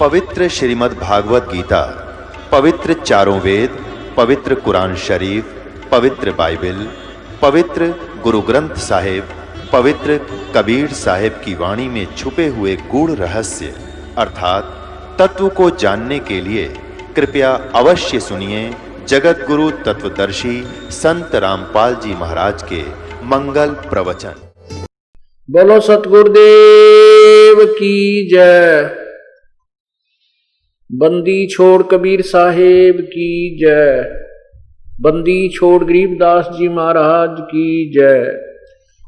पवित्र श्रीमद् भागवत गीता, पवित्र चारों वेद, पवित्र कुरान शरीफ, पवित्र बाइबल, पवित्र गुरु ग्रंथ साहिब, पवित्र कबीर साहिब की वाणी में छुपे हुए गूढ़ रहस्य अर्थात तत्व को जानने के लिए कृपया अवश्य सुनिए जगत गुरु तत्वदर्शी संत रामपाल जी महाराज के मंगल प्रवचन। बोलो सतगुरुदेव की जय। बंदी छोड़ कबीर साहेब की जय। बंदी छोड़ गरीबदास जी महाराज की जय।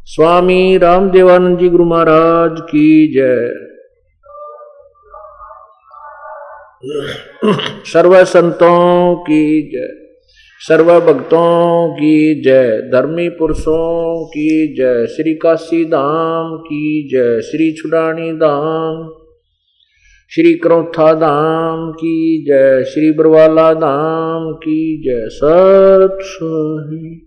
स्वामी रामदेवानंद जी गुरु महाराज की जय। सर्व संतों की जय, सर्व भक्तों की जय, धर्मी पुरुषों की जय, श्री काशी धाम की जय, श्री छुड़ानी धाम, श्री करौथा धाम की जय, श्री बरवाला धाम की जय। सत सोही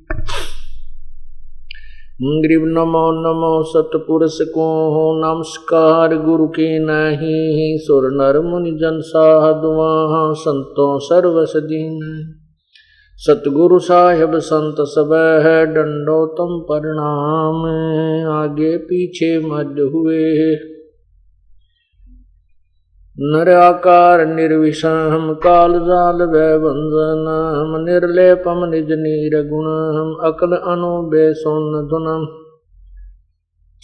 ग्रीव नमो नमो सतपुरुष को हो नमस्कार। गुरु के नहीं सुर नर मुनि जन साधुआ संतों सर्वस दीन। सतगुरु साहिब संत सब है दंडोतम प्रणाम। आगे पीछे मध्य हुए नर आकार निर्विषम काल जाल वैवंजनम निर्लेपम निज नीर गुणम अकल अनुबे सोन धुनम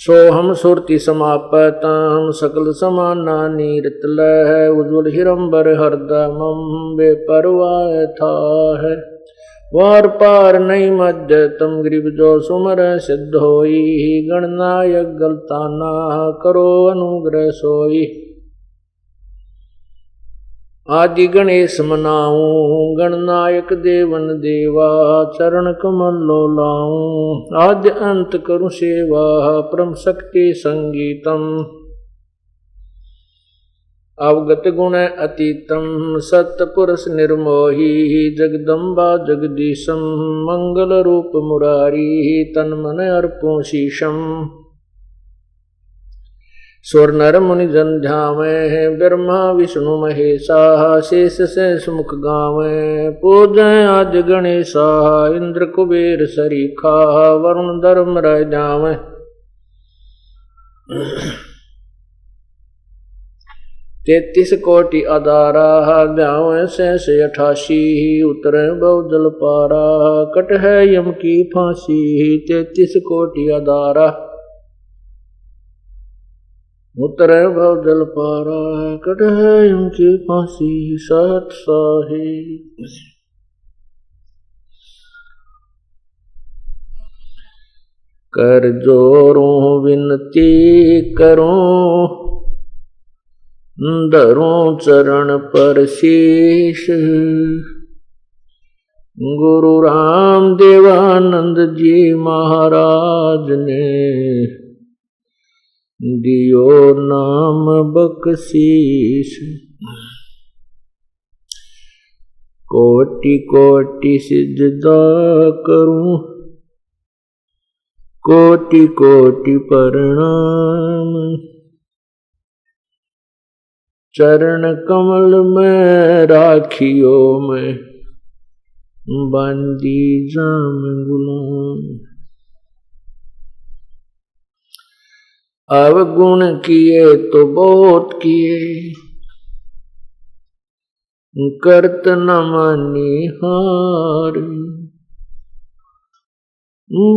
सोहम सुरति समापतम सकल समाना नीरत लह उज्ज्वल हिरंबर हरदमम बेपरवाह था है वार पार नहीं मध्य तम ग्रीब जो सुमर सिद्ध होई गणनायक गलता ना करो अनुग्रह सोई। आदि गणेश मनाऊं गणनायक देवन देवा चरण कमल लो लाऊं आद्य अंत करूं सेवा परम शक्ति संगीतम अवगत गुण अतीतम सत्पुरुष निर्मोही जगदम्बा जगदीशम मंगल रूप मुरारी तन मन अर्पों शीशम। स्वर नर मुनि जन ध्यावे ब्रह्मा विष्णु महेशा शेष से सुमुख गावे पूजय आज गणेशा इंद्र कुबेर सरीखा वरुण धर्म रह जावे। तेतीस कोटि अदारा ब्यावे से 88 उतरे बहुजल पारा कट है यम की फांसी 33 कोटि अदारा उतरे भव जल पारा कट है उनकी फांसी सत साही। कर जोरों विनती करूं धरूं चरण पर शीश गुरु राम देवानंद जी महाराज ने दियो नाम बख्शीश। कोटि कोटि सिजदा करूं कोटि कोटि प्रणाम चरण कमल में राखियो मैं बंदी जाम गुलाम। अवगुण किए तो बहुत किए करत न मानी हार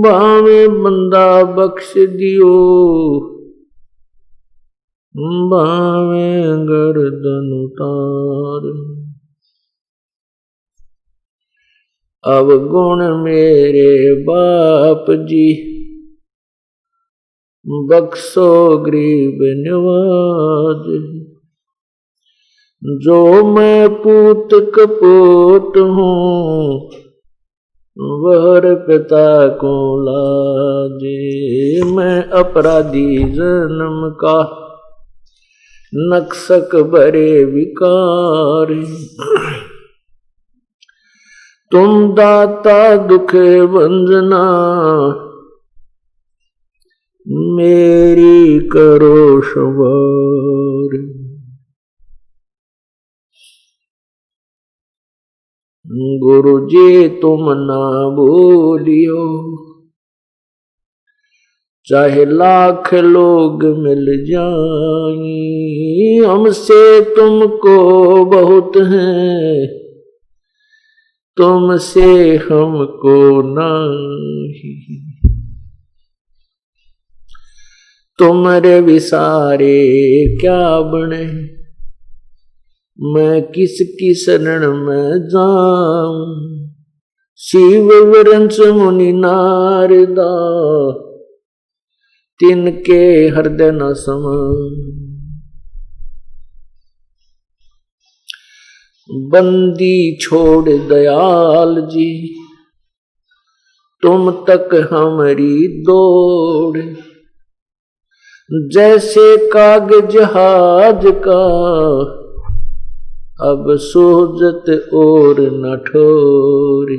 बावे बंदा बख्श दियो बावे गर्दन उतार। अवगुण मेरे बाप जी बख्शो गरीब निवाज जो मैं पूत कपूत हूँ वर पिता को लाजे। मैं अपराधी जन्म का नक्सक बरे विकार तुम दाता दुख वंजना मेरी करो सवार। गुरु जी तुम ना बोलियो, चाहे लाख लोग मिल जाएं, हमसे तुमको बहुत है, तुमसे हमको नहीं। तुमरे विसारे क्या बने, मैं किसकी शरण में जाऊं। शिव वृंश मुनि नारदा, तिनके हृदय न सम। बंदी छोड़ दयाल जी, तुम तक हमारी दौड़। जैसे कागज जहाज का, अब सोजत और न ठोरी।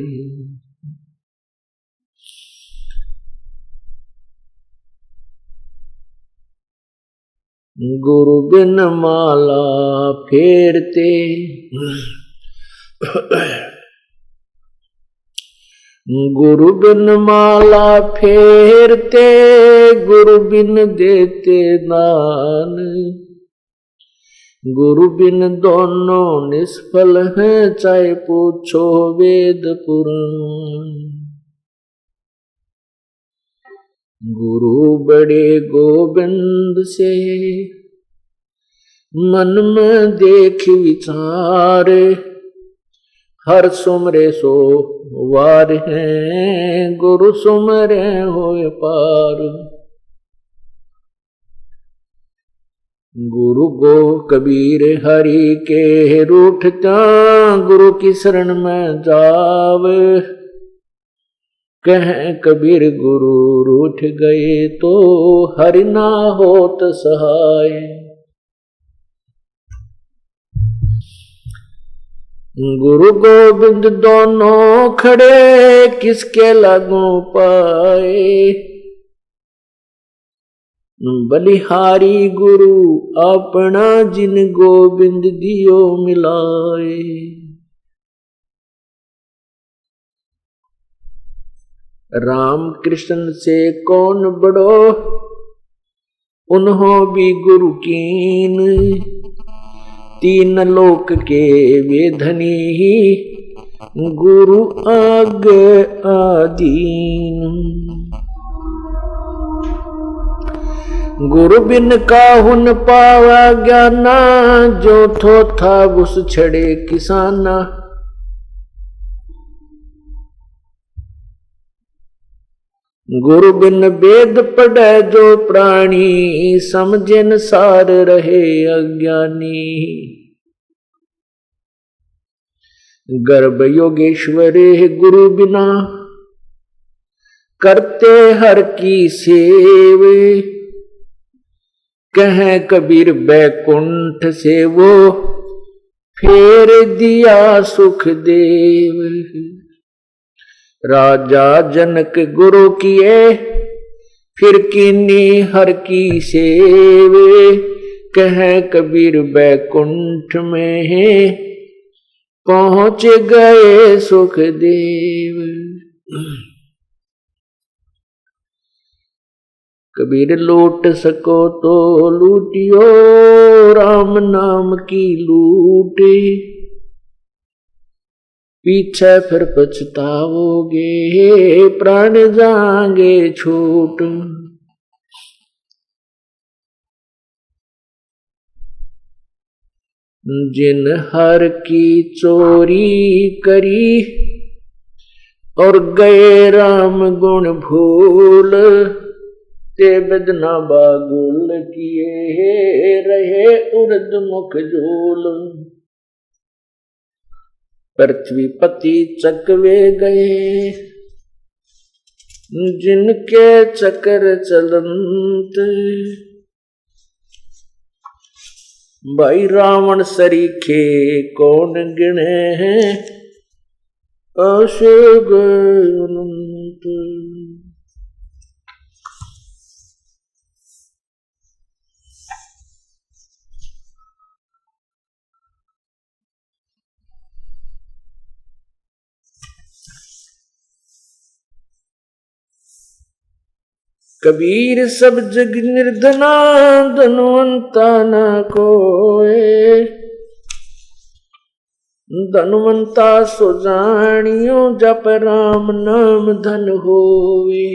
गुरु बिन माला फेरते, गुरु बिन माला फेरते, गुरु बिन देते दान। गुरु बिन दोनों निष्फल हैं, चाहे पूछो वेद पुराण। गुरु बड़े गोविंद से, मन में देख विचार। हर सुमरे सो वार हैं, गुरु सुमरे होए पार। गुरु गो कबीर हरि के रूठता, गुरु की शरण में जावे। कह कबीर गुरु रूठ गए, तो हरि ना होत सहाय। गुरु गोविंद दोनों खड़े, किसके लागू पाए। बलिहारी गुरु अपना, जिन गोविंद दियो मिलाए। राम कृष्ण से कौन बड़ो, उन्हों भी गुरु कीन। तीन लोक के वेधनी, गुरु आग आदीन। गुरु बिन काहुन पावा ज्ञाना, जो थो था घुस छड़े किसाना। गुरु बिन वेद पढ़े जो प्राणी, समझे न सार रहे अज्ञानी। गर्भ योगेश्वर गुरु बिना, करते हर की सेव। कह कबीर बैकुंठ से वो, फेर दिया सुख देव। राजा जनक गुरु किए, फिर कीनी हर की सेव। कह कबीर बैकुंठ में है, पहुंच गए सुख देव। कबीर लूट सको तो लूटियो, राम नाम की लूटे। पीछे फिर पछताओगे, प्राण जाएंगे छूट। जिन हर की चोरी करी, और गए राम गुण भूल। ते बदना बागुल किए, रहे उर्द मुख झूल। पृथ्वी पति चकवे गए, जिनके चक्र चलंत। भाई रावण सरीखे कौन गिने हैं, अशोक अनंत। कबीर सब जग निर्धना धनवंता न कोय, धनवंता सो जानियो जप राम नाम धन होवे।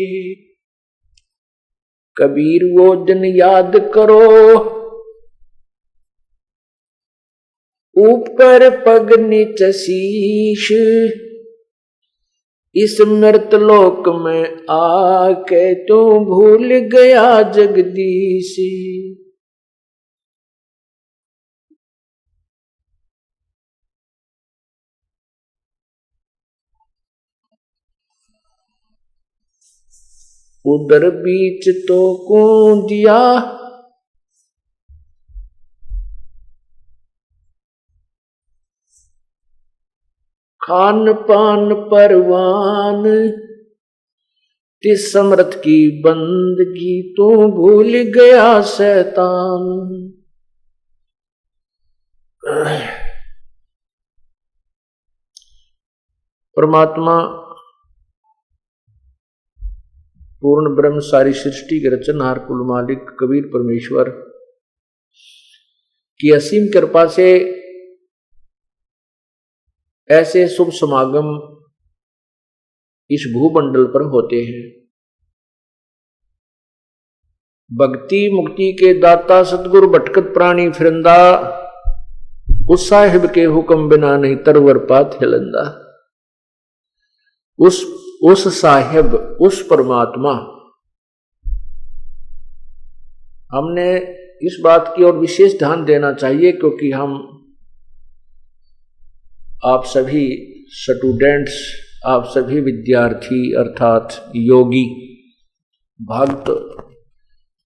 कबीर वो दिन याद करो ऊपर पग नीच शीश, इस मृत लोक में आके तू भूल गया जगदीश। उधर बीच तो कूदिया खान पान परवान, तिस समर्थ की बंदगी तू भूल गया शैतान। परमात्मा पूर्ण ब्रह्म सारी सृष्टि के रचनहार कुल मालिक कबीर परमेश्वर की असीम कृपा से ऐसे शुभ समागम इस भूमंडल पर होते हैं। भक्ति मुक्ति के दाता सतगुरु भटकत प्राणी फिरंदा, उस साहिब के हुक्म बिना नहीं तरवर पात हिलंदा। उस साहिब, उस परमात्मा, हमने इस बात की ओर विशेष ध्यान देना चाहिए क्योंकि हम आप सभी स्टूडेंट्स, आप सभी विद्यार्थी अर्थात योगी भक्त,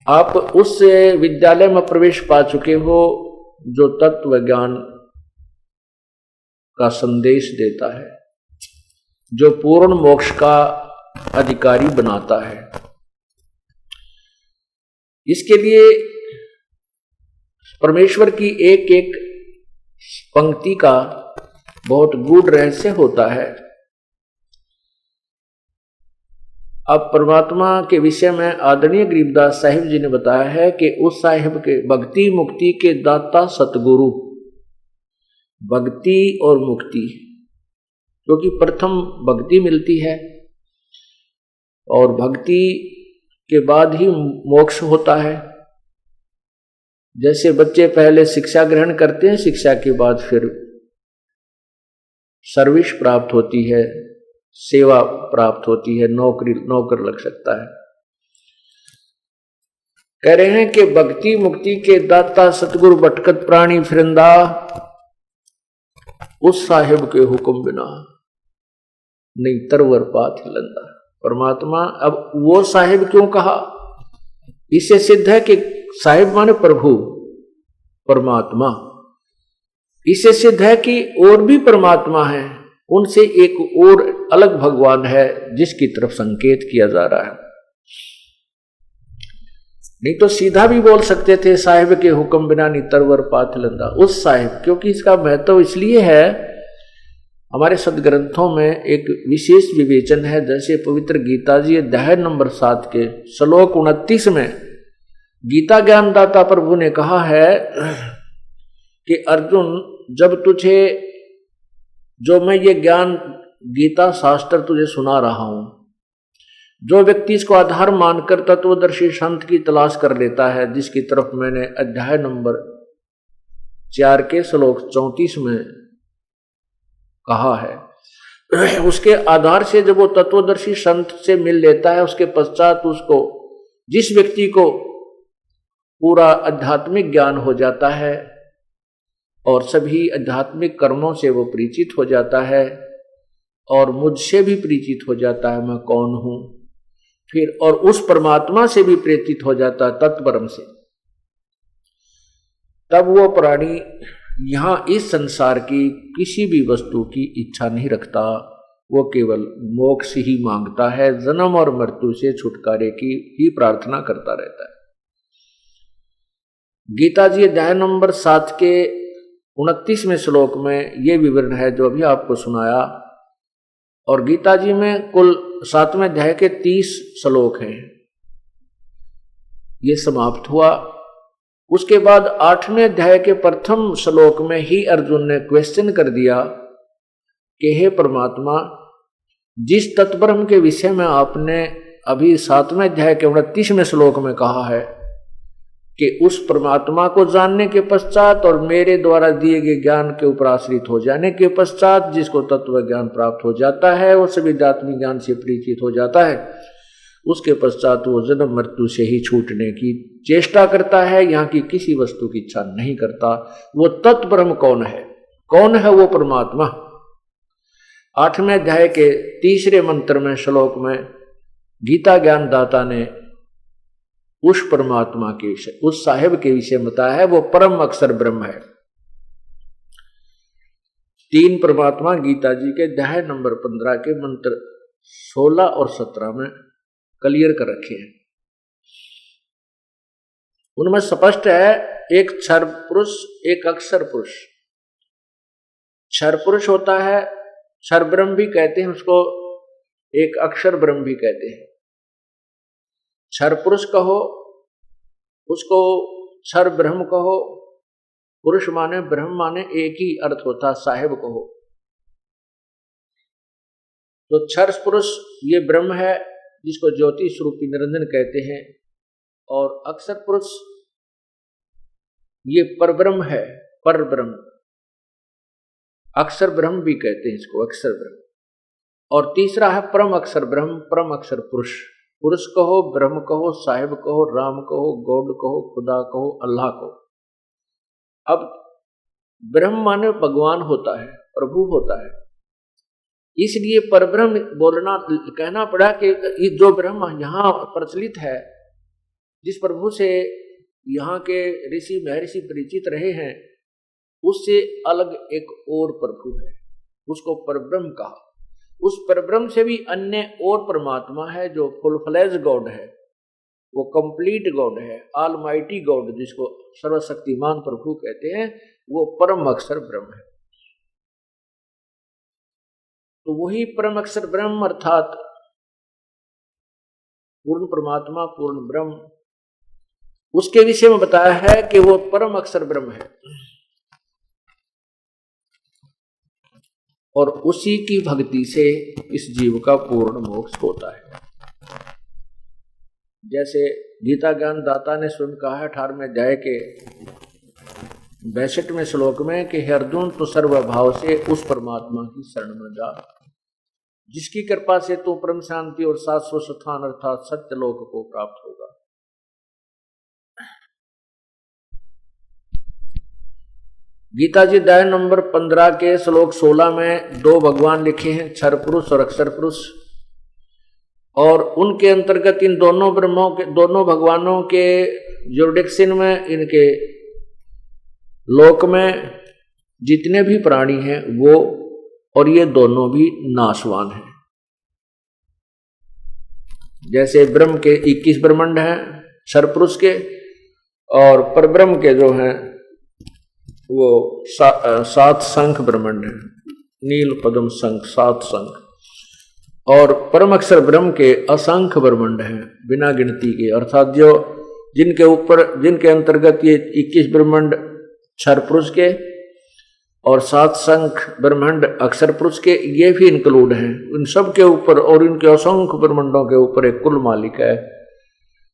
आप उस विद्यालय में प्रवेश पा चुके हो जो तत्व ज्ञान का संदेश देता है, जो पूर्ण मोक्ष का अधिकारी बनाता है। इसके लिए परमेश्वर की एक एक पंक्ति का बहुत गूढ़ रहस्य होता है। अब परमात्मा के विषय में आदरणीय गरीबदास साहिब जी ने बताया है कि उस साहिब के भक्ति मुक्ति के दाता सतगुरु, भक्ति और मुक्ति, क्योंकि प्रथम भक्ति मिलती है और भक्ति के बाद ही मोक्ष होता है। जैसे बच्चे पहले शिक्षा ग्रहण करते हैं, शिक्षा के बाद फिर सर्विस प्राप्त होती है, सेवा प्राप्त होती है, नौकर लग सकता है। कह रहे हैं कि भक्ति मुक्ति के दाता सतगुरु भटकत प्राणी फिरंदा, उस साहिब के हुक्म बिना नहीं तरवर पात हिलंदा। परमात्मा, अब वो साहिब क्यों कहा? इससे सिद्ध है कि साहिब माने प्रभु, परमात्मा। इससे सिद्ध है कि और भी परमात्मा है, उनसे एक और अलग भगवान है जिसकी तरफ संकेत किया जा रहा है। नहीं तो सीधा भी बोल सकते थे साहिब के हुक्म बिना नहीं तरवर पात हिलंदा, उस साहिब, क्योंकि इसका महत्व इसलिए है, हमारे सदग्रंथों में एक विशेष विवेचन है। जैसे पवित्र गीता जी अध्याय नंबर 7 के श्लोक 29 में गीता ज्ञानदाता प्रभु ने कहा है कि अर्जुन, जब तुझे जो मैं ये ज्ञान गीता शास्त्र तुझे सुना रहा हूं, जो व्यक्ति इसको आधार मानकर तत्वदर्शी संत की तलाश कर लेता है, जिसकी तरफ मैंने अध्याय नंबर 4 के श्लोक 34 में कहा है, उसके आधार से जब वो तत्वदर्शी संत से मिल लेता है, उसके पश्चात उसको, जिस व्यक्ति को पूरा आध्यात्मिक ज्ञान हो जाता है और सभी आध्यात्मिक कर्मों से वो परिचित हो जाता है और मुझसे भी परिचित हो जाता है मैं कौन हूं, फिर और उस परमात्मा से भी परिचित हो जाता है तत्परम से, तब वो प्राणी यहां इस संसार की किसी भी वस्तु की इच्छा नहीं रखता। वो केवल मोक्ष ही मांगता है, जन्म और मृत्यु से छुटकारे की ही प्रार्थना करता रहता है। गीता जी अध्याय नंबर 7 के 29वें श्लोक में ये विवरण है जो अभी आपको सुनाया। और गीता जी में कुल 7वें अध्याय के 30 श्लोक हैं। ये समाप्त हुआ। उसके बाद 8वें अध्याय के प्रथम श्लोक में ही अर्जुन ने क्वेश्चन कर दिया कि हे परमात्मा, जिस तत्ब्रह्म के विषय में आपने अभी 7वें अध्याय के 29वें श्लोक में कहा है कि उस परमात्मा को जानने के पश्चात और मेरे द्वारा दिए गए ज्ञान के ऊपर आश्रित हो जाने के पश्चात जिसको तत्व ज्ञान प्राप्त हो जाता है, वो सभी आत्मिक ज्ञान से परिचित हो जाता है, उसके पश्चात वो जन्म मृत्यु से ही छूटने की चेष्टा करता है, यहाँ की किसी वस्तु की इच्छा नहीं करता। वो तत्ब्रह्म कौन है? कौन है वो परमात्मा? 8वें अध्याय के 3रे मंत्र में श्लोक में गीता ज्ञान दाता ने उस परमात्मा के विषय, उस साहेब के विषय बताया है। वो परम अक्षर ब्रह्म है। 3 परमात्मा गीता जी के अध्याय नंबर 15 के मंत्र 16 और 17 में क्लियर कर रखे हैं। उनमें स्पष्ट है, एक क्षर पुरुष, एक अक्षर पुरुष। क्षर पुरुष होता है, क्षर ब्रह्म भी कहते हैं उसको, एक अक्षर ब्रह्म भी कहते हैं। क्षर पुरुष कहो, उसको क्षर ब्रह्म कहो। पुरुष माने ब्रह्म माने एक ही अर्थ होता, साहेब कहो। तो क्षर पुरुष ये ब्रह्म है जिसको ज्योति स्वरूपी निरंजन कहते हैं, और अक्षर पुरुष ये परब्रह्म है, पर ब्रह्म, अक्षर ब्रह्म भी कहते हैं इसको, अक्षर ब्रह्म। और तीसरा है परम अक्षर ब्रह्म, परम अक्षर पुरुष। पुरुष कहो, ब्रह्म कहो, साहिब कहो, राम कहो, गॉड कहो, खुदा कहो, अल्लाह कहो। अब ब्रह्म माने भगवान होता है, प्रभु होता है, इसलिए परब्रह्म बोलना, कहना पड़ा कि ये जो ब्रह्म यहाँ प्रचलित है, जिस प्रभु से यहाँ के ऋषि महर्षि परिचित रहे हैं, उससे अलग एक और प्रभु है, उसको परब्रह्म कहा। उस परब्रह्म से भी अन्य और परमात्मा है जो फुल फ्लेज गॉड है, वो कंप्लीट गॉड है, ऑलमाइटी गॉड, जिसको सर्वशक्तिमान प्रभु कहते हैं, वो परम अक्षर ब्रह्म है। तो वही परम अक्षर ब्रह्म अर्थात पूर्ण परमात्मा, पूर्ण ब्रह्म, उसके विषय में बताया है कि वो परम अक्षर ब्रह्म है और उसी की भक्ति से इस जीव का पूर्ण मोक्ष होता है। जैसे गीता ज्ञान दाता ने स्वयं कहा है 18वें अध्याय के 62वें श्लोक में कि हे अर्जुन, तो सर्वभाव से उस परमात्मा की शरण में जा, जिसकी कृपा से तू परम शांति और शाश्वत स्थान अर्थात सत्य लोक को प्राप्त होगा। गीता जी अध्याय नंबर 15 के श्लोक 16 में 2 भगवान लिखे हैं, क्षर पुरुष और अक्षर पुरुष, और उनके अंतर्गत इन दोनों ब्रह्मों के, दोनों भगवानों के जुरिडिक्शन में, इनके लोक में जितने भी प्राणी हैं वो, और ये दोनों भी नाशवान हैं। जैसे ब्रह्म के 21 ब्रह्मांड हैं क्षर पुरुष के, और परब्रह्म के जो हैं वो 7 शंख ब्रह्मांड हैं, नील पद्म शंख 7 शंख, और परम अक्षर ब्रह्म के असंख्य ब्रह्मांड हैं बिना गिनती के, अर्थात जो जिनके ऊपर, जिनके अंतर्गत ये 21 ब्रह्मांड क्षर पुरुष के और 7 शंख ब्रह्मांड अक्षर पुरुष के, ये भी इंक्लूड हैं। इन सब के ऊपर और इनके असंख्य ब्रह्मांडों के ऊपर एक कुल मालिक है,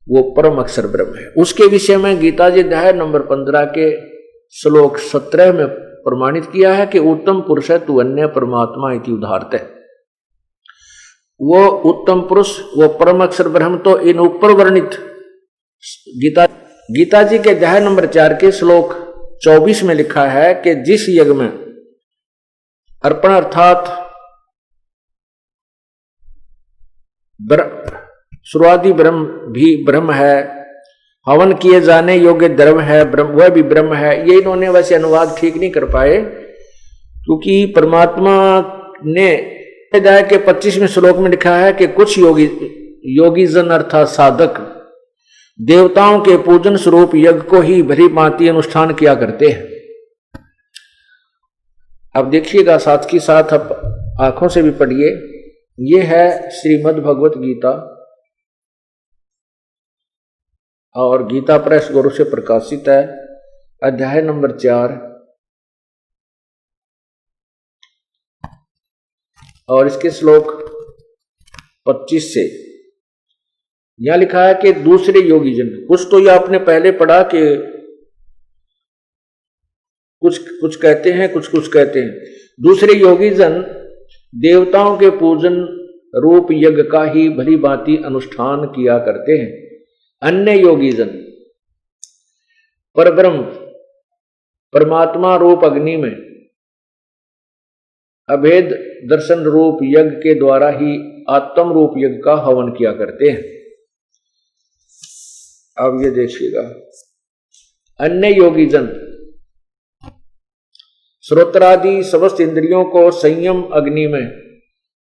वो परम अक्षर ब्रह्म है। उसके विषय में गीता जी अध्याय नंबर 15 के श्लोक 17 में प्रमाणित किया है कि उत्तम पुरुष है तू अन्य परमात्मा इति उदाहरते। वो उत्तम पुरुष, वो परम अक्षर ब्रह्म तो इन ऊपर वर्णित गीता जी के अध्याय नंबर 4 के श्लोक 24 में लिखा है कि जिस यज्ञ में अर्पण अर्थात शुरुआती ब्रह्म भी ब्रह्म है, हवन किए जाने योग्य द्रव्य है ब्रह्म, वह भी ब्रह्म है। ये इन्होंने वैसे अनुवाद ठीक नहीं कर पाए, क्योंकि परमात्मा ने अध्याय के 25वें श्लोक में लिखा है कि कुछ योगी जन अर्थात साधक देवताओं के पूजन स्वरूप यज्ञ को ही भली भांति अनुष्ठान किया करते हैं। अब देखिएगा साथ ही साथ, अब आंखों से भी पढ़िए। ये है श्रीमद् भगवत गीता और गीता प्रेस गुरु से प्रकाशित है। अध्याय नंबर 4 और इसके श्लोक 25 से यहां लिखा है कि दूसरे योगी जन, कुछ तो ये आपने पहले पढ़ा कि कुछ कहते हैं, कुछ कहते हैं। दूसरे योगी जन देवताओं के पूजन रूप यज्ञ का ही भली भांति अनुष्ठान किया करते हैं। अन्य योगी जन परब्रह्म परमात्मा रूप अग्नि में अभेद दर्शन रूप यज्ञ के द्वारा ही आत्म रूप यज्ञ का हवन किया करते हैं। अब ये देखिएगा, अन्य योगी जन श्रोत्रादि समस्त इंद्रियों को संयम अग्नि में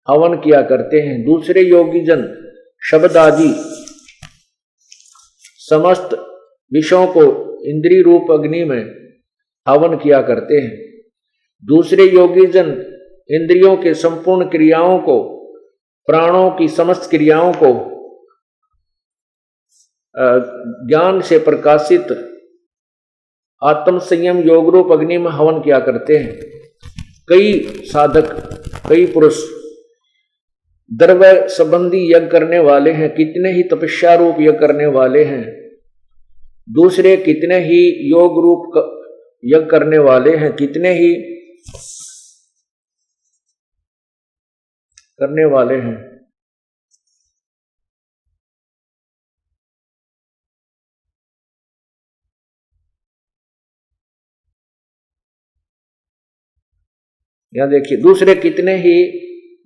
हवन किया करते हैं। दूसरे योगी जन शब्द आदि समस्त विषयों को इंद्रिय रूप अग्नि में हवन किया करते हैं। दूसरे योगी जन इंद्रियों के संपूर्ण क्रियाओं को, प्राणों की समस्त क्रियाओं को ज्ञान से प्रकाशित आत्म संयम योग रूप अग्नि में हवन किया करते हैं। कई साधक, कई पुरुष द्रव्य संबंधी यज्ञ करने वाले हैं, कितने ही तपस्या रूप यज्ञ करने वाले हैं। दूसरे कितने ही योग रूप यज्ञ करने वाले हैं, कितने ही करने वाले हैं। यहां देखिए, दूसरे कितने ही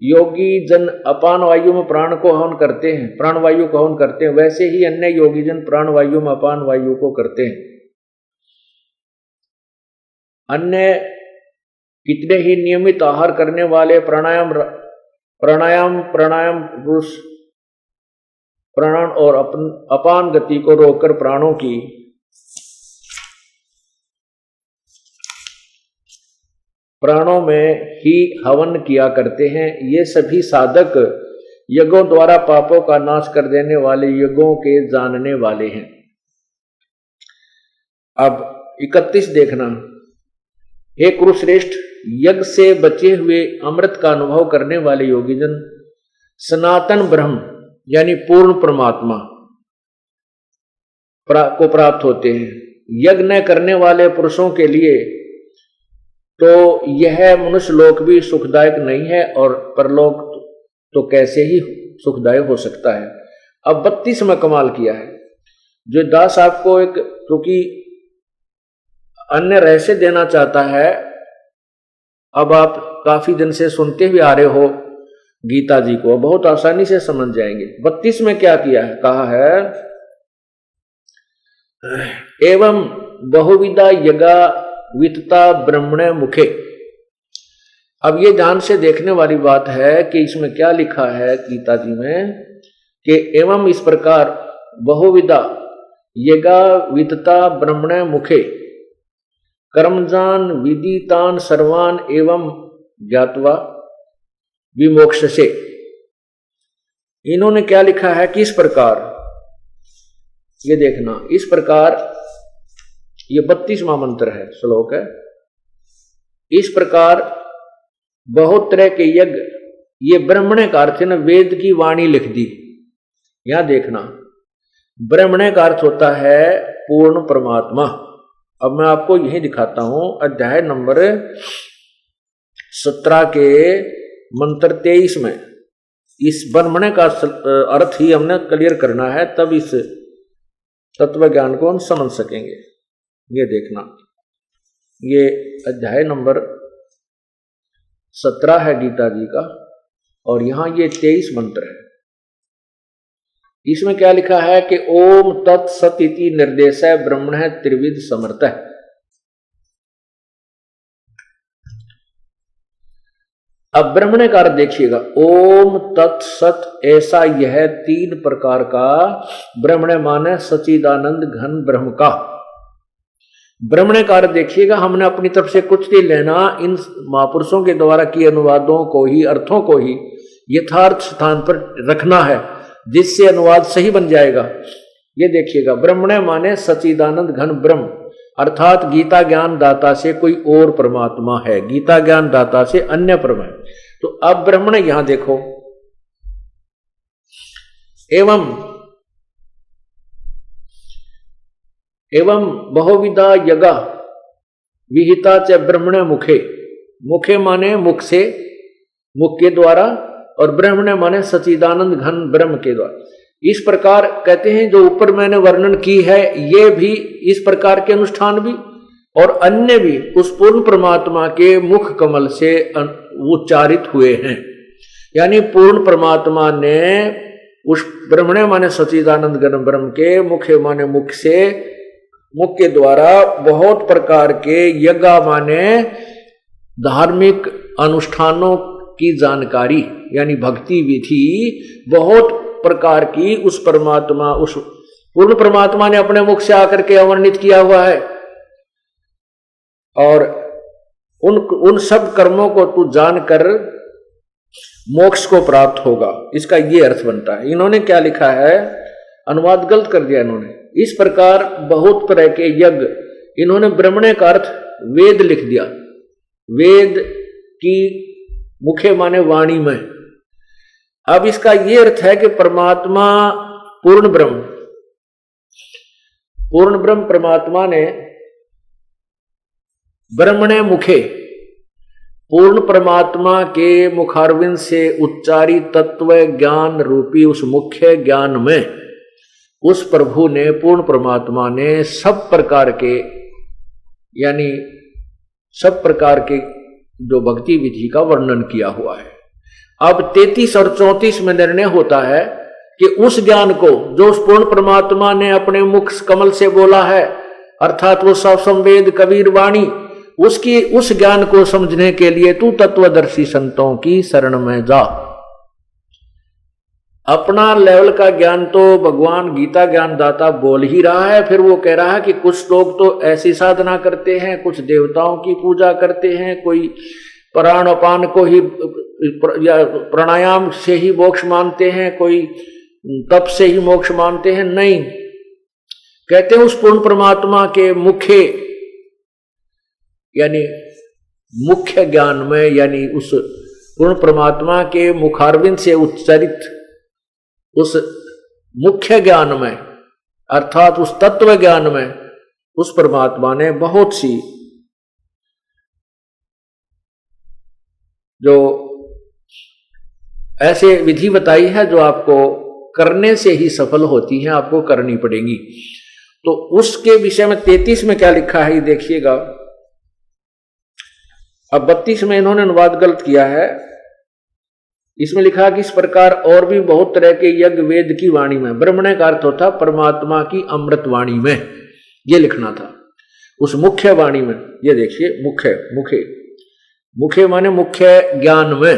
योगी जन अपान वायु में प्राण को हवन करते हैं, प्राण वायु को हवन करते हैं, वैसे ही अन्य योगी जन प्राण वायु में अपान वायु को करते हैं। अन्य कितने ही नियमित आहार करने वाले प्राणायाम पुरुष प्राण और अपान गति को रोककर प्राणों की प्राणों में ही हवन किया करते हैं। ये सभी साधक यज्ञों द्वारा पापों का नाश कर देने वाले यज्ञों के जानने वाले हैं। अब 31 देखना, हे कुरुश्रेष्ठ, यज्ञ से बचे हुए अमृत का अनुभव करने वाले योगीजन सनातन ब्रह्म यानी पूर्ण परमात्मा को प्राप्त होते हैं। यज्ञ न करने वाले पुरुषों के लिए तो यह मनुष्य लोक भी सुखदायक नहीं है और परलोक तो कैसे ही सुखदायक हो सकता है। अब 32 में कमाल किया है, जो दास आपको एक क्योंकि अन्य रहस्य देना चाहता है। अब आप काफी दिन से सुनते हुए आ रहे हो गीता जी को, बहुत आसानी से समझ जाएंगे। 32 में क्या किया है, कहा है एवं बहुविधा यज्ञा वितता ब्रह्मणे मुखे। अब ये ध्यान से देखने वाली बात है कि इसमें क्या लिखा है गीता जी में कि एवं इस प्रकार बहुविधा यज्ञा वितता ब्रह्मणे मुखे कर्मजान विदितान सर्वान एवं ज्ञात्वा विमोक्ष से। इन्होंने क्या लिखा है कि इस प्रकार, ये देखना, इस प्रकार, ये 32वां मंत्र है, श्लोक है। इस प्रकार बहुत तरह के यज्ञ, ये ब्रह्मणे का अर्थ है ना, वेद की वाणी लिख दी। यहां देखना, ब्रह्मणे का अर्थ होता है पूर्ण परमात्मा। अब मैं आपको यही दिखाता हूं, अध्याय नंबर 17 के मंत्र 23 में इस ब्रह्मणे का अर्थ ही हमने क्लियर करना है, तब इस तत्व ज्ञान को हम समझ सकेंगे। ये देखना, ये अध्याय नंबर 17 है गीता जी का और यहां ये 23 मंत्र है। इसमें क्या लिखा है कि ओम तत्सत इति निर्देशः ब्रह्मणः त्रिविध समर्थः। अब ब्रह्मणे का अर्थ देखिएगा, ओम तत्सत, ऐसा यह 3 प्रकार का ब्रह्मणे माने सच्चिदानंद घन ब्रह्म का। ब्रह्मणे का अर्थ देखिएगा, हमने अपनी तरफ से कुछ नहीं लेना, इन महापुरुषों के द्वारा किए अनुवादों को ही, अर्थों को ही यथार्थ स्थान पर रखना है, जिससे अनुवाद सही बन जाएगा। ये देखिएगा, ब्रह्मणे माने सच्चिदानंद घन ब्रह्म, अर्थात गीता ज्ञान दाता से कोई और परमात्मा है, गीता ज्ञान दाता से अन्य परम है। तो अब ब्रह्मण यहां देखो, एवं बहुविधा यगा विहिता च ब्रह्मणे मुखे, मुखे माने मुख से, मुख के द्वारा, और ब्रह्मणे माने सच्चिदानंद घन ब्रह्म के द्वारा। इस प्रकार कहते हैं जो ऊपर मैंने वर्णन की है, ये भी इस प्रकार के अनुष्ठान भी और अन्य भी उस पूर्ण परमात्मा के मुख कमल से उच्चारित हुए हैं। यानी पूर्ण परमात्मा ने उस ब्रह्मणे माने सच्चिदानंद घन ब्रह्म के मुखे माने मुख से, मुख के द्वारा बहुत प्रकार के यज्ञ माने धार्मिक अनुष्ठानों की जानकारी, यानी भक्ति विधि बहुत प्रकार की उस परमात्मा, उस पूर्ण परमात्मा ने अपने मुख से आकर के अवर्णित किया हुआ है। और उन सब कर्मों को तू जानकर मोक्ष को प्राप्त होगा, इसका ये अर्थ बनता है। इन्होंने क्या लिखा है, अनुवाद गलत कर दिया इन्होंने। इस प्रकार बहुत तरह के यज्ञ, इन्होंने ब्रह्मणे का अर्थ वेद लिख दिया, वेद की मुखे माने वाणी में। अब इसका ये अर्थ है कि परमात्मा पूर्ण ब्रह्म परमात्मा ने ब्रह्मणे मुखे, पूर्ण परमात्मा के मुखारविंद से उच्चारित तत्व ज्ञान रूपी उस मुख्य ज्ञान में उस प्रभु ने, पूर्ण परमात्मा ने सब प्रकार के, यानी सब प्रकार के जो भक्ति विधि का वर्णन किया हुआ है। अब 33 और 34 में निर्णय होता है कि उस ज्ञान को जो उस पूर्ण परमात्मा ने अपने मुख कमल से बोला है, अर्थात वो सब संवेद कबीर वाणी, उसकी उस ज्ञान को समझने के लिए तू तत्वदर्शी संतों की शरण में जा। अपना लेवल का ज्ञान तो भगवान गीता ज्ञान दाता बोल ही रहा है, फिर वो कह रहा है कि कुछ लोग तो ऐसी साधना करते हैं, कुछ देवताओं की पूजा करते हैं, कोई प्राणापान को ही या प्राणायाम से ही मोक्ष मानते हैं, कोई तप से ही मोक्ष मानते हैं। नहीं, कहते हैं उस पूर्ण परमात्मा के मुखे, यानी मुख्य ज्ञान में, यानी उस पूर्ण परमात्मा के मुखारविंद से उच्चारित उस मुख्य ज्ञान में, अर्थात उस तत्व ज्ञान में, उस परमात्मा ने बहुत सी जो ऐसे विधि बताई है जो आपको करने से ही सफल होती है, आपको करनी पड़ेगी। तो उसके विषय में 33 में क्या लिखा है ये देखिएगा। अब 32 में इन्होंने अनुवाद गलत किया है, इसमें लिखा कि इस प्रकार और भी बहुत तरह के यज्ञ वेद की वाणी में, ब्रह्मणे का अर्थ होता परमात्मा की अमृत वाणी में, ये लिखना था उस मुख्य वाणी में। ये देखिए, मुखे माने मुख्य ज्ञान में,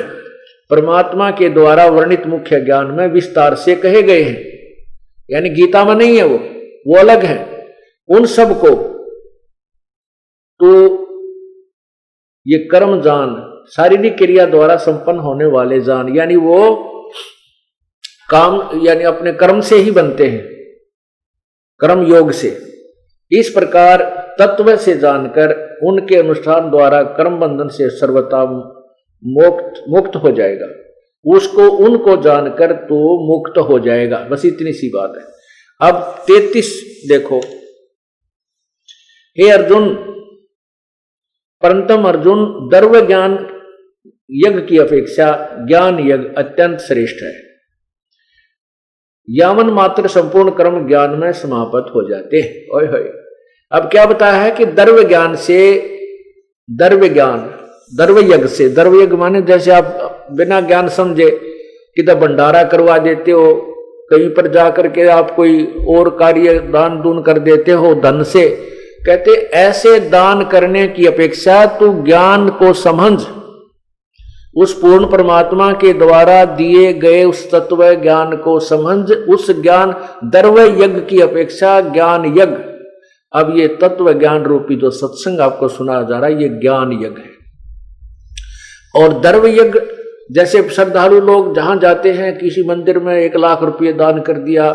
परमात्मा के द्वारा वर्णित मुख्य ज्ञान में विस्तार से कहे गए हैं, यानी गीता में नहीं है, वो अलग है। उन सब को तो ये कर्म जान, शारीरिक क्रिया द्वारा संपन्न होने वाले जान, यानी वो काम, यानी अपने कर्म से ही बनते हैं, कर्म योग से। इस प्रकार तत्व से जानकर उनके अनुष्ठान द्वारा कर्म बंधन से सर्वथा मुक्त हो जाएगा, उसको उनको जानकर तो मुक्त हो जाएगा। बस इतनी सी बात है। अब 33 देखो, हे अर्जुन, परंतम अर्जुन, दर्व ज्ञान यज्ञ की अपेक्षा ज्ञान यज्ञ अत्यंत श्रेष्ठ है। यावन मात्र संपूर्ण कर्म ज्ञान में समाप्त हो जाते हैं। ओए होए, अब क्या बताया है कि दर्व ज्ञान से, दर्व यज्ञ से, दर्व यज्ञ माने जैसे आप बिना ज्ञान समझे किधर भंडारा करवा देते हो, कहीं पर जाकर के आप कोई और कार्य दान दून कर देते हो धन से, कहते ऐसे दान करने की अपेक्षा तू ज्ञान को समझ, उस पूर्ण परमात्मा के द्वारा दिए गए उस तत्व ज्ञान को समझ, उस ज्ञान दर्व यज्ञ की अपेक्षा ज्ञान यज्ञ। अब ये तत्व ज्ञान रूपी जो सत्संग आपको सुना जा रहा है, ये ज्ञान यज्ञ है। और दर्व यज्ञ, जैसे श्रद्धालु लोग जहां जाते हैं, किसी मंदिर में 1 लाख रुपये दान कर दिया,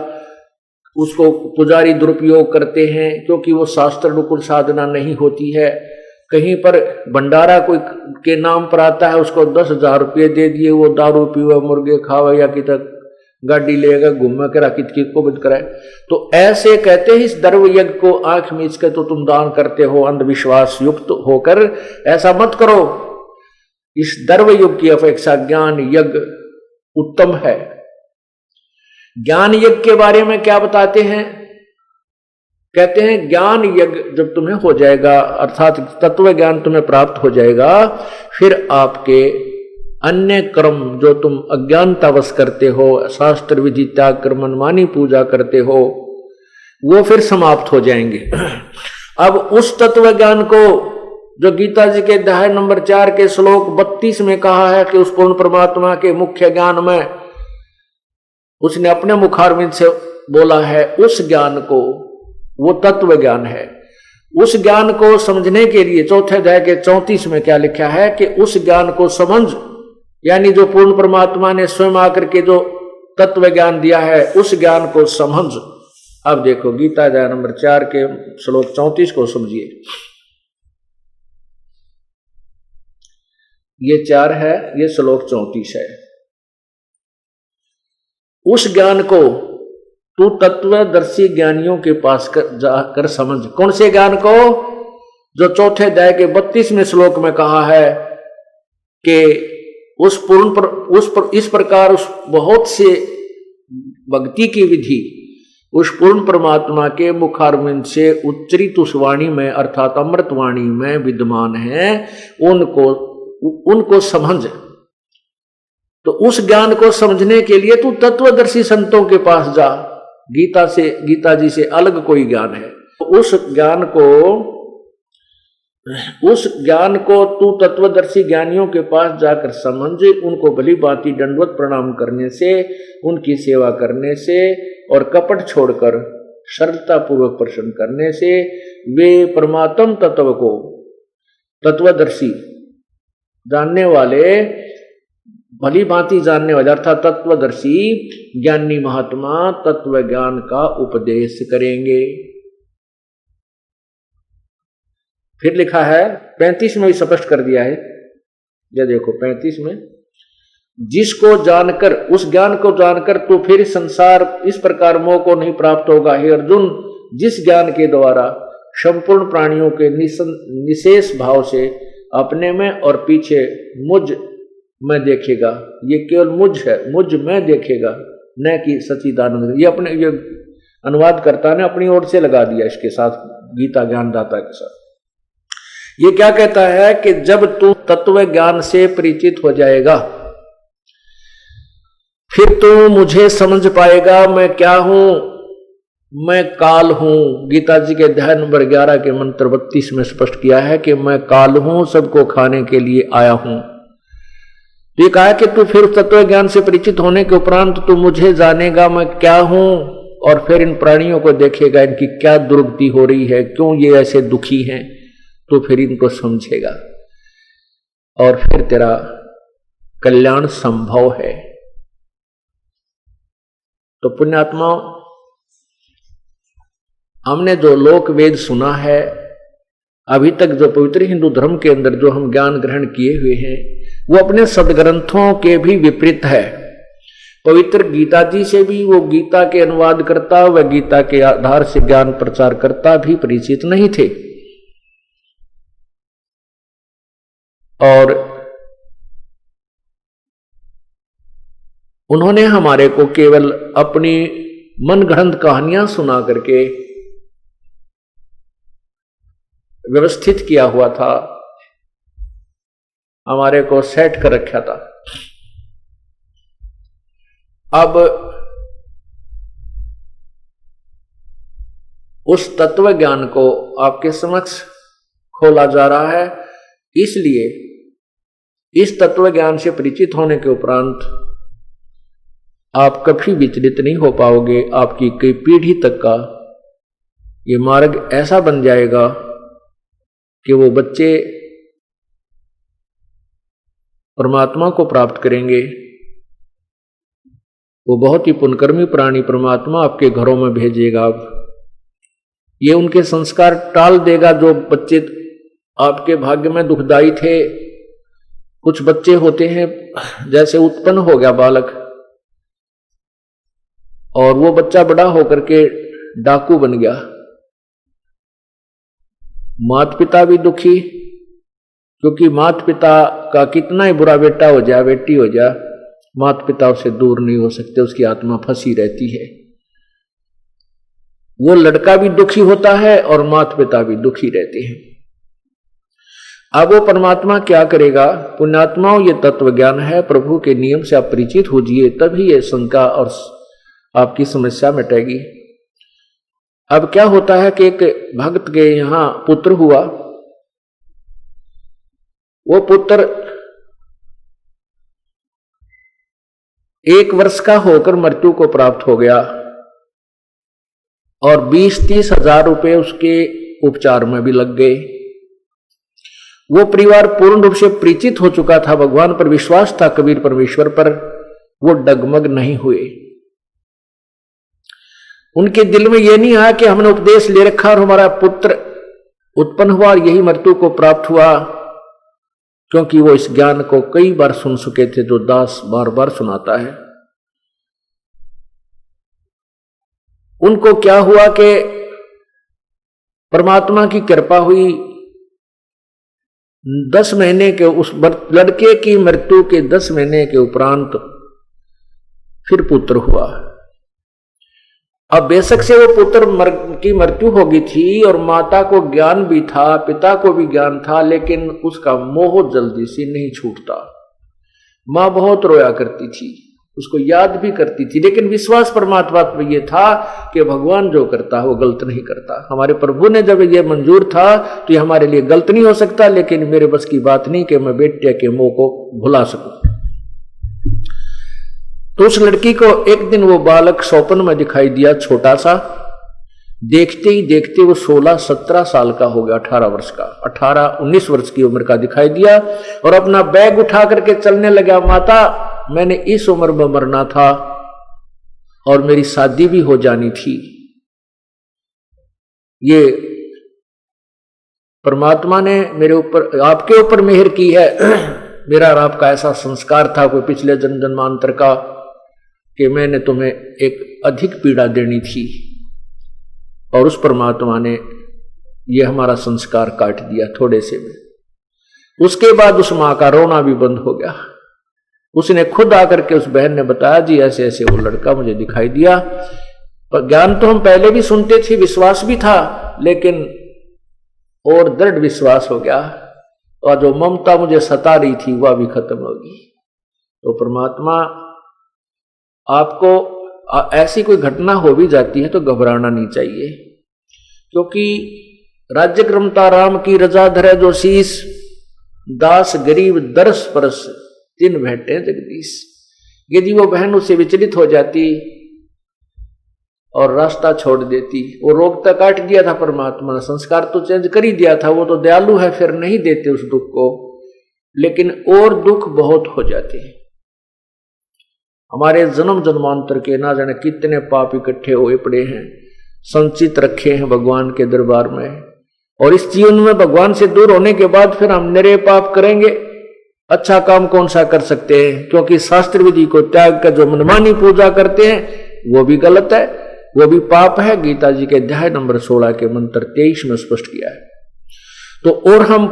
उसको पुजारी दुरुपयोग करते हैं क्योंकि वो शास्त्र अनुकूल साधना नहीं होती है। कहीं पर भंडारा कोई के नाम पर आता है, उसको 10,000 रुपये दे दिए, वो दारू पीवे, मुर्गे खावे या कि तक गाड़ी लेगा घूम कर कित को बंद कराए। तो ऐसे कहते हैं इस द्रव्य यज्ञ को आंख मीच के तो तुम दान करते हो अंधविश्वास युक्त होकर, ऐसा मत करो। इस द्रव्य युग की अपेक्षा ज्ञान यज्ञ उत्तम है। ज्ञान यज्ञ के बारे में क्या बताते हैं? कहते हैं ज्ञान यज्ञ जब तुम्हें हो जाएगा, अर्थात तत्व ज्ञान तुम्हें प्राप्त हो जाएगा, फिर आपके अन्य कर्म जो तुम अज्ञानतावश करते हो, शास्त्र विधि त्याग कर मनमानी पूजा करते हो, वो फिर समाप्त हो जाएंगे। अब उस तत्व ज्ञान को जो गीता जी के अध्याय नंबर 4 के श्लोक 32 में कहा है कि उस पूर्ण परमात्मा के मुख्य ज्ञान में उसने अपने मुखारविंद से बोला है, उस ज्ञान को, वो तत्व ज्ञान है। उस ज्ञान को समझने के लिए चौथे अध्याय के 34 में क्या लिखा है कि उस ज्ञान को समझ, यानी जो पूर्ण परमात्मा ने स्वयं आकर के जो तत्व ज्ञान दिया है उस ज्ञान को समझ। अब देखो गीता अध्याय नंबर 4 के श्लोक 34 को समझिए। ये 4 है, ये श्लोक 34 है। उस ज्ञान को तू तत्वदर्शी ज्ञानियों के पास जाकर समझ। कौन से ज्ञान को? जो चौथे अध्याय के 32वें श्लोक में कहा है कि इस प्रकार उस बहुत से भक्ति की विधि उस पूर्ण परमात्मा के मुखारविंद से उच्चरित उस वाणी में अर्थात अमृत वाणी में विद्यमान है, उनको समझ। तो उस ज्ञान को समझने के लिए तू तत्वदर्शी संतों के पास जा। गीता जी से अलग कोई ज्ञान है। उस ज्ञान को तू तत्वदर्शी ज्ञानियों के पास जाकर समझ। उनको भली भांति दंडवत प्रणाम करने से, उनकी सेवा करने से और कपट छोड़कर सरलता पूर्वक प्रसन्न करने से वे परमात्म तत्व को तत्वदर्शी जानने वाले, भली भांति जानने वाले अर्थात तत्वदर्शी ज्ञानी महात्मा तत्व ज्ञान का उपदेश करेंगे। फिर लिखा है 35 में भी स्पष्ट कर दिया है। ये देखो 35 में, जिसको जानकर, उस ज्ञान को जानकर तो फिर संसार इस प्रकार मोह को नहीं प्राप्त होगा। हे अर्जुन, जिस ज्ञान के द्वारा संपूर्ण प्राणियों के निशेष भाव से अपने में और पीछे मुझ में देखेगा, ये केवल मुझ है, मुझ में देखेगा, न कि सच्चिदानंद। ये अनुवाद करता ने अपनी ओर से लगा दिया इसके साथ, गीता ज्ञानदाता के साथ। ये क्या कहता है कि जब तू तत्व ज्ञान से परिचित हो जाएगा फिर तू मुझे समझ पाएगा मैं क्या हूं, मैं काल हूं। गीता जी के अध्याय नंबर 11 के मंत्र 32 में स्पष्ट किया है कि मैं काल हूं, सबको खाने के लिए आया हूं। तो ये कहा कि तू फिर तत्व ज्ञान से परिचित होने के उपरांत तू मुझे जानेगा मैं क्या हूं, और फिर इन प्राणियों को देखेगा इनकी क्या दुर्गति हो रही है, क्यों ये ऐसे दुखी हैं, तो फिर इनको समझेगा और फिर तेरा कल्याण संभव है। तो पुण्यात्माओं, हमने जो लोक वेद सुना है, अभी तक जो पवित्र हिंदू धर्म के अंदर जो हम ज्ञान ग्रहण किए हुए हैं, वो अपने सदग्रंथों के भी विपरीत है। पवित्र गीता जी से भी वो गीता के अनुवाद करता व गीता के आधार से ज्ञान प्रचार करता भी परिचित नहीं थे। और उन्होंने हमारे को केवल अपनी मनगढ़ंत कहानियां सुना करके व्यवस्थित किया हुआ था, हमारे को सेट कर रखा था। अब उस तत्व ज्ञान को आपके समक्ष खोला जा रहा है, इसलिए इस तत्व ज्ञान से परिचित होने के उपरांत आप कभी विचलित नहीं हो पाओगे। आपकी कई पीढ़ी तक का ये मार्ग ऐसा बन जाएगा कि वो बच्चे परमात्मा को प्राप्त करेंगे, वो बहुत ही पुण्यकर्मी प्राणी परमात्मा आपके घरों में भेजेगा। ये उनके संस्कार टाल देगा जो बच्चे आपके भाग्य में दुखदाई थे। कुछ बच्चे होते हैं जैसे उत्पन्न हो गया बालक और वो बच्चा बड़ा होकर के डाकू बन गया, माता पिता भी दुखी, क्योंकि माता पिता का कितना ही बुरा बेटा हो जाए बेटी हो जाए, माता पिता उससे दूर नहीं हो सकते, उसकी आत्मा फंसी रहती है। वो लड़का भी दुखी होता है और माता पिता भी दुखी रहते हैं। अब वो परमात्मा क्या करेगा? पुण्यात्माओं, ये तत्व ज्ञान है, प्रभु के नियम से आप परिचित होजिए, तभी ये शंका और आपकी समस्या मिटेगी। अब क्या होता है कि एक भक्त के यहां पुत्र हुआ, वो पुत्र 1 वर्ष का होकर मृत्यु को प्राप्त हो गया और 20-30 हजार रुपए उसके उपचार में भी लग गए। वो परिवार पूर्ण रूप से परिचित हो चुका था, भगवान पर विश्वास था, कबीर परमेश्वर पर, वो डगमग नहीं हुए। उनके दिल में यह नहीं आया कि हमने उपदेश ले रखा और हमारा पुत्र उत्पन्न हुआ और यही मृत्यु को प्राप्त हुआ, क्योंकि वो इस ज्ञान को कई बार सुन चुके थे जो दास बार बार सुनाता है। उनको क्या हुआ कि परमात्मा की कृपा हुई, 10 महीने के उस लड़के की मृत्यु के 10 महीने के उपरांत फिर पुत्र हुआ। अब बेशक से वो पुत्र की मृत्यु हो गई थी और माता को ज्ञान भी था, पिता को भी ज्ञान था, लेकिन उसका मोह जल्दी से नहीं छूटता। मां बहुत रोया करती थी, उसको याद भी करती थी, लेकिन विश्वास परमात्मा पर यह था कि भगवान जो करता है वो गलत नहीं करता। हमारे प्रभु ने जब ये मंजूर था तो ये हमारे लिए गलत नहीं हो सकता, लेकिन मेरे बस की बात नहीं कि मैं बेटे के मोह को भुला सकूं। तो उस लड़की को एक दिन वो बालक स्वप्न में दिखाई दिया, छोटा सा, देखते ही देखते वो 16-17 साल का हो गया, 18 वर्ष का, 18-19 वर्ष की उम्र का दिखाई दिया और अपना बैग उठा करके चलने लगा। माता, मैंने इस उम्र में मरना था और मेरी शादी भी हो जानी थी। ये परमात्मा ने मेरे ऊपर, आपके ऊपर मेहर की है। मेरा और आपका ऐसा संस्कार था कोई पिछले जन्म जन्मांतर का कि मैंने तुम्हें एक अधिक पीड़ा देनी थी और उस परमात्मा ने ये हमारा संस्कार काट दिया थोड़े से में। उसके बाद उस मां का रोना भी बंद हो गया। उसने खुद आकर के उस बहन ने बताया, जी ऐसे ऐसे वो लड़का मुझे दिखाई दिया। पर ज्ञान तो हम पहले भी सुनते थे, विश्वास भी था, लेकिन और दृढ़ विश्वास हो गया और जो ममता मुझे सता रही थी वह भी खत्म होगी। तो परमात्मा आपको ऐसी कोई घटना हो भी जाती है तो घबराना नहीं चाहिए, क्योंकि राज्य क्रमता राम की रजा धरे जो शीस, दास गरीब दरस परस तिन भेंटे जगदीश। यदि वो बहन उससे विचलित हो जाती और रास्ता छोड़ देती, वो रोग तक काट दिया था परमात्मा ने, संस्कार तो चेंज कर ही दिया था, वो तो दयालु है, फिर नहीं देते उस दुख को, लेकिन और दुख बहुत हो जाते हैं। हमारे जन्म जन्मांतर के ना जाने कितने पाप इकट्ठे हुए पड़े हैं, संचित रखे हैं भगवान के दरबार में, और इस जीवन में भगवान से दूर होने के बाद फिर हम निरे पाप करेंगे। अच्छा काम कौन सा कर सकते हैं, क्योंकि शास्त्र विधि को त्याग कर जो मनमानी पूजा करते हैं वो भी गलत है, वो भी पाप है। गीता जी के अध्याय नंबर 16 के मंत्र 23 में स्पष्ट किया है। तो और हम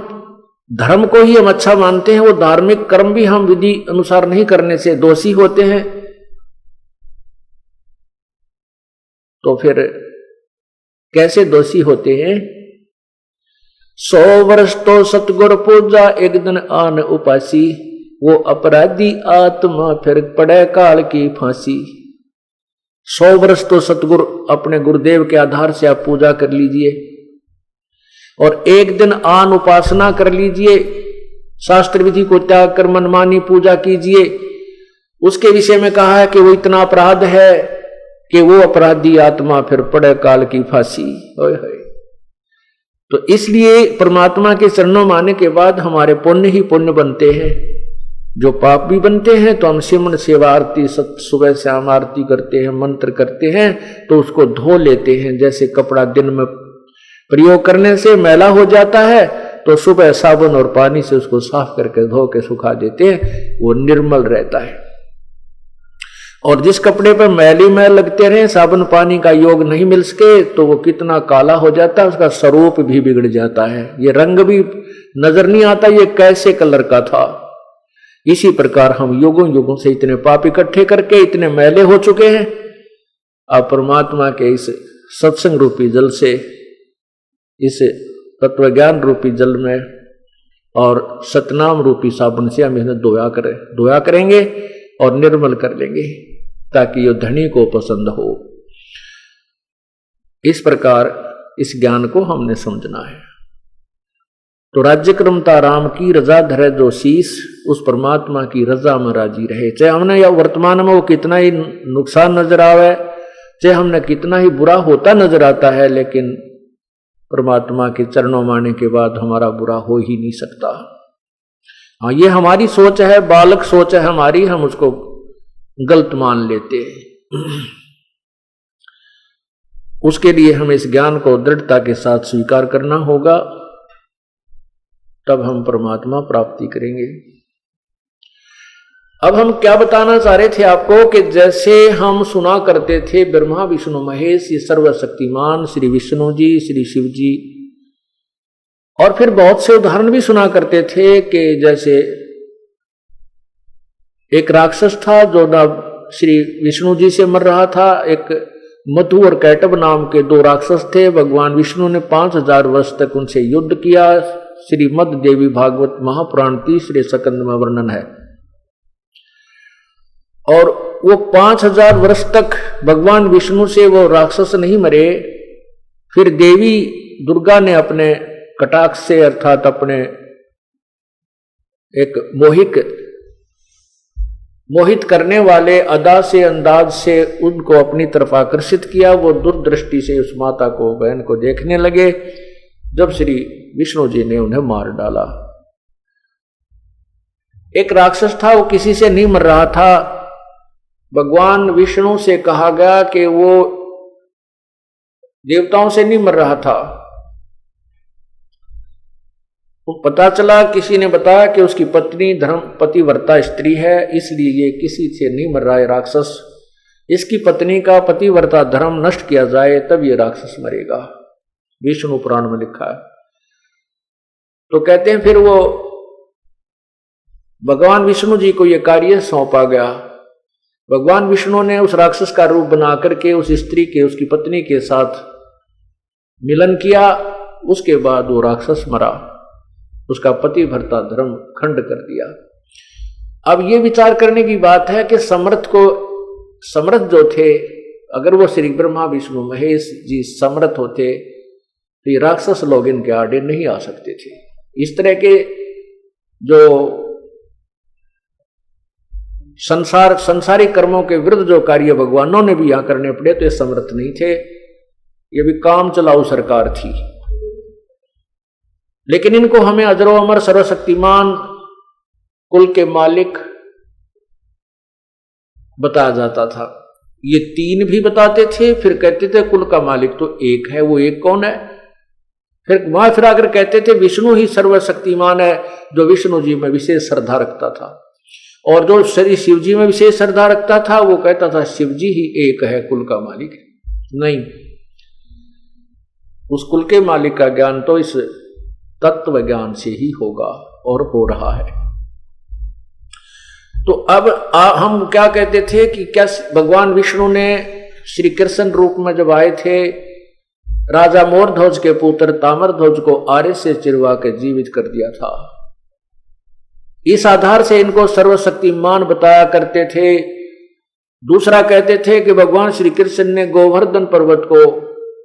धर्म को ही हम अच्छा मानते हैं, वो धार्मिक कर्म भी हम विधि अनुसार नहीं करने से दोषी होते हैं। तो फिर कैसे दोषी होते हैं? 100 वर्ष तो सतगुर पूजा, एक दिन आन उपासी, वो अपराधी आत्मा फिर पड़े काल की फांसी। 100 वर्ष तो सतगुरु अपने गुरुदेव के आधार से आप पूजा कर लीजिए और एक दिन आन उपासना कर लीजिए, शास्त्र विधि को त्याग कर मनमानी पूजा कीजिए। उसके विषय में कहा है कि वो इतना अपराध है कि वो अपराधी आत्मा फिर पड़े काल की फांसी। ओए होए। तो इसलिए परमात्मा के चरणों में आने के बाद हमारे पुण्य ही पुण्य बनते हैं। जो पाप भी बनते हैं तो हम सिमरण सेवा आरती सुबह शाम आरती करते हैं, मंत्र करते हैं तो उसको धो लेते हैं। जैसे कपड़ा दिन में प्रयोग करने से मैला हो जाता है तो सुबह साबुन और पानी से उसको साफ करके धो के सुखा देते हैं, वो निर्मल रहता है। और जिस कपड़े पर मैली मैल लगते रहे, साबुन पानी का योग नहीं मिल सके तो वो कितना काला हो जाता है, उसका स्वरूप भी बिगड़ जाता है, ये रंग भी नजर नहीं आता ये कैसे कलर का था। इसी प्रकार हम युगों युगों से इतने पाप इकट्ठे करके इतने मैले हो चुके हैं। अब परमात्मा के इस सत्संग रूपी जल से, इस तत्व ज्ञान रूपी जल में और सतनाम रूपी साबुन से हम इन्हें धोया करेंगे और निर्मल कर लेंगे ताकि ये धनी को पसंद हो। इस प्रकार इस ज्ञान को हमने समझना है। तो राज्य क्रमता राम की रजा धरे जो शीस, उस परमात्मा की रजा में राजी रहे। चाहे हमने या वर्तमान में वो कितना ही नुकसान नजर आवे, चाहे हमने कितना ही बुरा होता नजर आता है, लेकिन परमात्मा के चरणों में आने के बाद हमारा बुरा हो ही नहीं सकता। हाँ, ये हमारी सोच है, बालक सोच है हमारी, हम उसको गलत मान लेते हैं। उसके लिए हमें इस ज्ञान को दृढ़ता के साथ स्वीकार करना होगा, तब हम परमात्मा प्राप्ति करेंगे। अब हम क्या बताना चाह रहे थे आपको कि जैसे हम सुना करते थे ब्रह्मा विष्णु महेश, ये सर्वशक्तिमान श्री विष्णु जी, श्री शिव जी, और फिर बहुत से उदाहरण भी सुना करते थे कि जैसे एक राक्षस था जो ना श्री विष्णु जी से मर रहा था। एक मधु और कैटब नाम के दो राक्षस थे। भगवान विष्णु ने 5000 वर्ष तक उनसे युद्ध किया। श्रीमद देवी भागवत महापुराण तीसरे स्कंद में वर्णन है। और वो 5000 वर्ष तक भगवान विष्णु से वो राक्षस नहीं मरे। फिर देवी दुर्गा ने अपने कटाक्ष से, अर्थात अपने एक मोहित करने वाले अदा से, अंदाज से उनको अपनी तरफ आकर्षित किया। वो दूरदृष्टि से उस माता को, बहन को देखने लगे। जब श्री विष्णु जी ने उन्हें मार डाला। एक राक्षस था, वो किसी से नहीं मर रहा था। भगवान विष्णु से कहा गया कि वो देवताओं से नहीं मर रहा था। वो पता चला, किसी ने बताया कि उसकी पत्नी धर्म पतिव्रता स्त्री है, इसलिए ये किसी से नहीं मर रहा है राक्षस। इसकी पत्नी का पतिव्रता धर्म नष्ट किया जाए तब ये राक्षस मरेगा, विष्णु पुराण में लिखा है। तो कहते हैं फिर वो भगवान विष्णु जी को ये कार्य सौंपा गया। भगवान विष्णु ने उस राक्षस का रूप बना करके उस स्त्री के, उसकी पत्नी के साथ मिलन किया। उसके बाद वो राक्षस मरा, उसका पतिव्रता धर्म खंड कर दिया। अब ये विचार करने की बात है कि समर्थ जो थे, अगर वो श्री ब्रह्मा विष्णु महेश जी समर्थ होते तो ये राक्षस लोग इनके आड़े नहीं आ सकते थे। इस तरह के जो संसारी कर्मों के विरुद्ध जो कार्य भगवानों ने भी यहां करने पड़े तो ये समर्थ नहीं थे, ये भी काम चलाऊ सरकार थी। लेकिन इनको हमें अजरो अमर सर्वशक्तिमान कुल के मालिक बताया जाता था। ये 3 भी बताते थे, फिर कहते थे कुल का मालिक तो एक है। वो एक कौन है? फिर आकर कहते थे विष्णु ही सर्वशक्तिमान है, जो विष्णु जी में विशेष श्रद्धा रखता था। और जो श्री शिव जी में विशेष श्रद्धा रखता था वो कहता था शिव जी ही एक है, कुल का मालिक है। नहीं, उस कुल के मालिक का ज्ञान तो इस तत्व ज्ञान से ही होगा और हो रहा है। तो अब हम क्या कहते थे कि क्या भगवान विष्णु ने श्री कृष्ण रूप में जब आए थे, राजा मोरध्वज के पुत्र ताम्रध्वज को आरे से चिरवा के जीवित कर दिया था। इस आधार से इनको सर्वशक्तिमान बताया करते थे। दूसरा कहते थे कि भगवान श्री कृष्ण ने गोवर्धन पर्वत को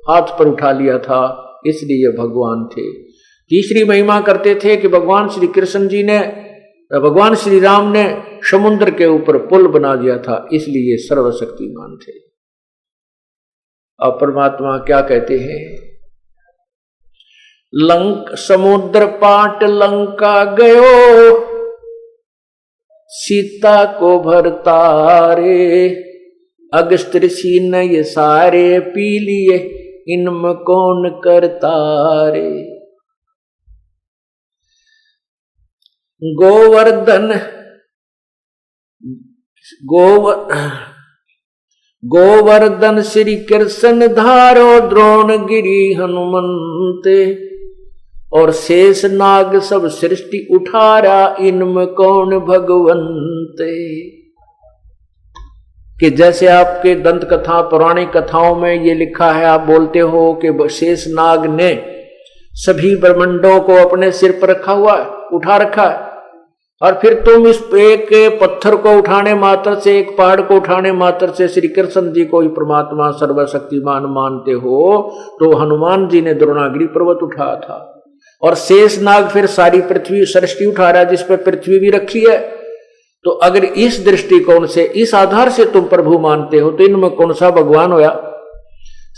हाथ पर उठा लिया था, इसलिए भगवान थे। तीसरी महिमा करते थे कि भगवान श्री कृष्ण जी ने, भगवान श्री राम ने समुद्र के ऊपर पुल बना दिया था, इसलिए सर्वशक्तिमान थे। अब परमात्मा क्या कहते हैं? लंक समुद्र पाट लंका गयो, सीता को भरतारे, अगस्त ऋषि ने ये सारे पी लिए, इनमें कौन करता रे। गोवर्धन श्री कृष्ण धारो, द्रोण गिरी हनुमंते, और शेष नाग सब सृष्टि उठारा, इनमें कौन भगवंते। कि जैसे आपके दंत कथा पौराणिक कथाओं में ये लिखा है, आप बोलते हो कि शेष नाग ने सभी ब्रह्मांडों को अपने सिर पर रखा हुआ है, उठा रखा है, और फिर तुम इस एक पत्थर को उठाने मात्र से, एक पहाड़ को उठाने मात्र से श्री कृष्ण जी को ही परमात्मा सर्वशक्तिमान मानते हो। तो हनुमान जी ने द्रोणागिरी पर्वत उठाया था, और शेष नाग फिर सारी पृथ्वी सृष्टि उठा रहा है, जिस पर पृथ्वी भी रखी है। तो अगर इस दृष्टिकोण से, इस आधार से तुम प्रभु मानते हो, तो इनमें कौन सा भगवान हुआ?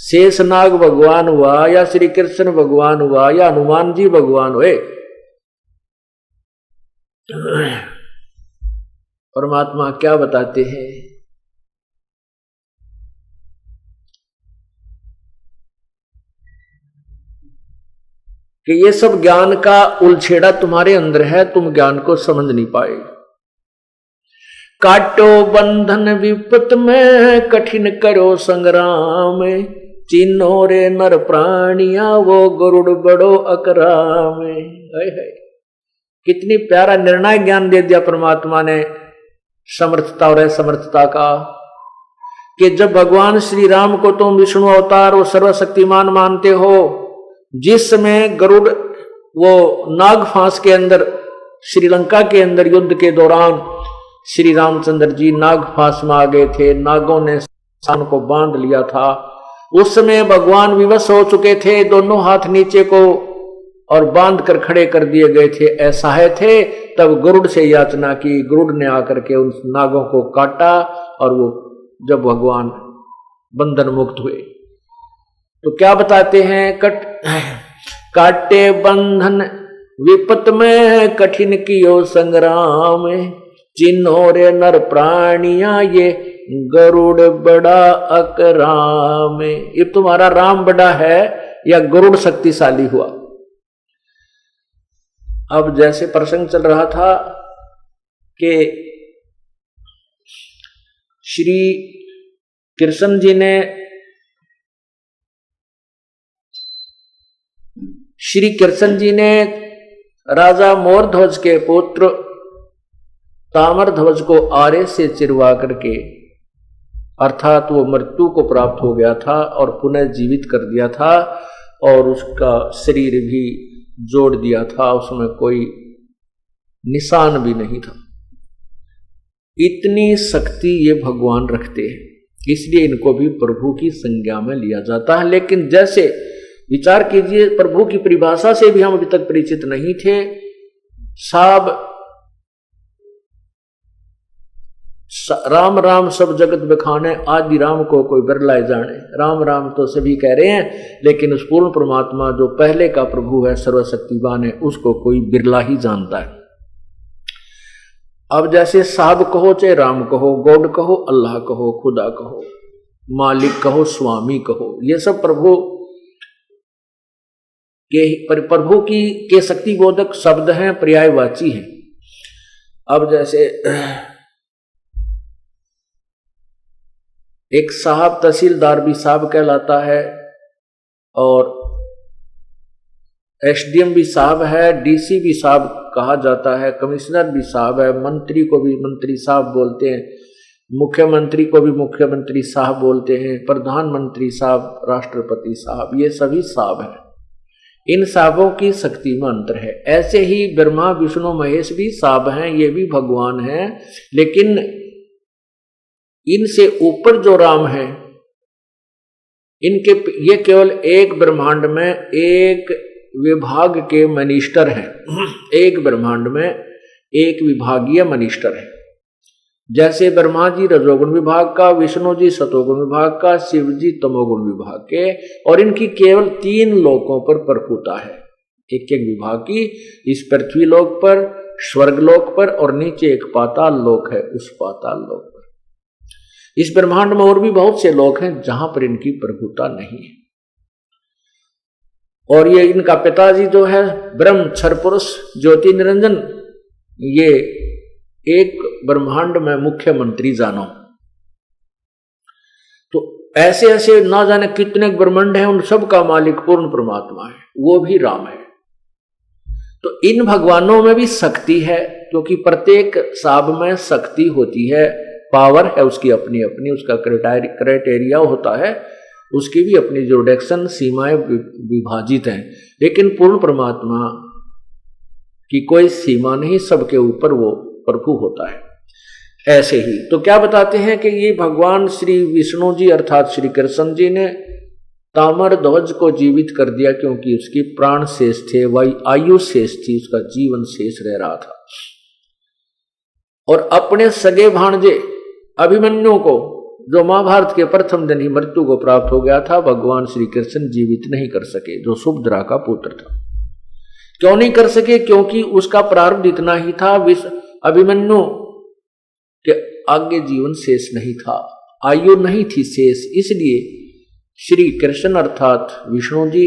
शेष नाग भगवान हुआ, या श्री कृष्ण भगवान हुआ, या हनुमान जी भगवान हुए? परमात्मा क्या बताते हैं कि ये सब ज्ञान का उलछेड़ा तुम्हारे अंदर है, तुम ज्ञान को समझ नहीं पाए। काटो बंधन विपत में, कठिन करो संग्राम, चिन्हो रे नर प्राणिया, वो गरुड़ बड़ो अकराम। है कितनी प्यारा निर्णायक ज्ञान दे दिया परमात्मा ने समर्थता और असमर्थता का, कि जब भगवान श्री राम को तुम विष्णु अवतार और सर्वशक्तिमान मानते हो, जिस समय गरुड़ वो नाग फांस के अंदर, श्रीलंका के अंदर युद्ध के दौरान श्री रामचंद्र जी नाग फांस में आ गए थे, नागों ने सान को बांध लिया था। उस समय भगवान विवश हो चुके थे, दोनों हाथ नीचे को और बांध कर खड़े कर दिए गए थे, असहाय थे। तब गरुड़ से याचना की, गरुड़ ने आकर के उन नागों को काटा, और वो जब भगवान बंधन मुक्त हुए तो क्या बताते हैं? काटे बंधन विपत में, कठिन कियो संग्राम, चिन्हो रे नर प्राणिया, ये गरुड़ बड़ा अकराम। ये तुम्हारा राम बड़ा है या गरुड़ शक्तिशाली हुआ? अब जैसे प्रसंग चल रहा था कि श्री कृष्ण जी ने राजा मोरध्वज के पुत्र ताम्रध्वज को आरे से चिरवा करके, अर्थात वो मृत्यु को प्राप्त हो गया था और पुनः जीवित कर दिया था, और उसका शरीर भी जोड़ दिया था, उसमें कोई निशान भी नहीं था। इतनी शक्ति ये भगवान रखते हैं, इसलिए इनको भी प्रभु की संज्ञा में लिया जाता है। लेकिन जैसे विचार कीजिए, प्रभु की परिभाषा से भी हम अभी तक परिचित नहीं थे। साब राम राम सब जगत बखाने, आदि राम को कोई बिरलाए जाने। राम राम तो सभी कह रहे हैं, लेकिन उस पूर्ण परमात्मा जो पहले का प्रभु है, सर्वशक्तिवान है, उसको कोई बिरला ही जानता है। अब जैसे साहब कहो, चाहे राम कहो, गॉड कहो, अल्लाह कहो, खुदा कहो, मालिक कहो, स्वामी कहो, ये सब प्रभु के शक्ति बोधक शब्द हैं, पर्यायवाची हैं। अब जैसे एक साहब तहसीलदार भी साहब कहलाता है, और एसडीएम भी साहब है, डीसी भी साहब कहा जाता है, कमिश्नर भी साहब है, मंत्री को भी मंत्री साहब बोलते हैं, मुख्यमंत्री को भी मुख्यमंत्री साहब बोलते हैं, प्रधानमंत्री साहब, राष्ट्रपति साहब, ये सभी साहब हैं। इन साहबों की शक्ति में अंतर है। ऐसे ही ब्रह्मा विष्णु महेश भी साहब हैं, ये भी भगवान हैं, लेकिन इनसे ऊपर जो राम है, इनके ये केवल एक ब्रह्मांड में एक विभाग के मिनिस्टर हैं। एक ब्रह्मांड में एक विभागीय मिनिस्टर है। जैसे ब्रह्मा जी रजोगुण विभाग का, विष्णु जी सतोगुण विभाग का, शिव जी तमोगुण विभाग के, और इनकी केवल 3 लोकों पर प्रभुता है, एक एक विभाग की। इस पृथ्वी लोक पर स्वर्गलोक पर और नीचे एक पाताल लोक है, उस पाताल लोक पर। इस ब्रह्मांड में और भी बहुत से लोक हैं जहां पर इनकी प्रभुता नहीं है। और ये इनका पिताजी जो है ब्रह्म क्षर पुरुष ज्योति निरंजन, ये एक ब्रह्मांड में मुख्यमंत्री जानो। तो ऐसे ऐसे ना जाने कितने ब्रह्मांड हैं, उन सब का मालिक पूर्ण परमात्मा है, वो भी राम है। तो इन भगवानों में भी शक्ति है, क्योंकि प्रत्येक साब में शक्ति होती है, पावर है उसकी अपनी अपनी, उसका क्राइटेरिया होता है, उसकी भी अपनी जुरिडिक्शन सीमाएं विभाजित हैं। लेकिन पूर्ण परमात्मा की कोई सीमा नहीं, सबके ऊपर वो प्रभु होता है। ऐसे ही तो क्या बताते हैं कि ये भगवान श्री विष्णु जी अर्थात श्री कृष्ण जी ने ताम्र ध्वज को जीवित कर दिया, क्योंकि उसकी प्राण शेष थे, वही आयु शेष थी, उसका जीवन शेष रह रहा था। और अपने सगे भांजे अभिमन्यु को, जो महाभारत के प्रथम दिन ही मृत्यु को प्राप्त हो गया था, भगवान श्री कृष्ण जीवित नहीं कर सके, जो सुभद्रा का पुत्र था। क्यों नहीं कर सके? क्योंकि उसका प्रारब्ध इतना ही था, अभिमन्यु के आगे जीवन शेष नहीं था, आयु नहीं थी शेष, इसलिए श्री कृष्ण अर्थात विष्णु जी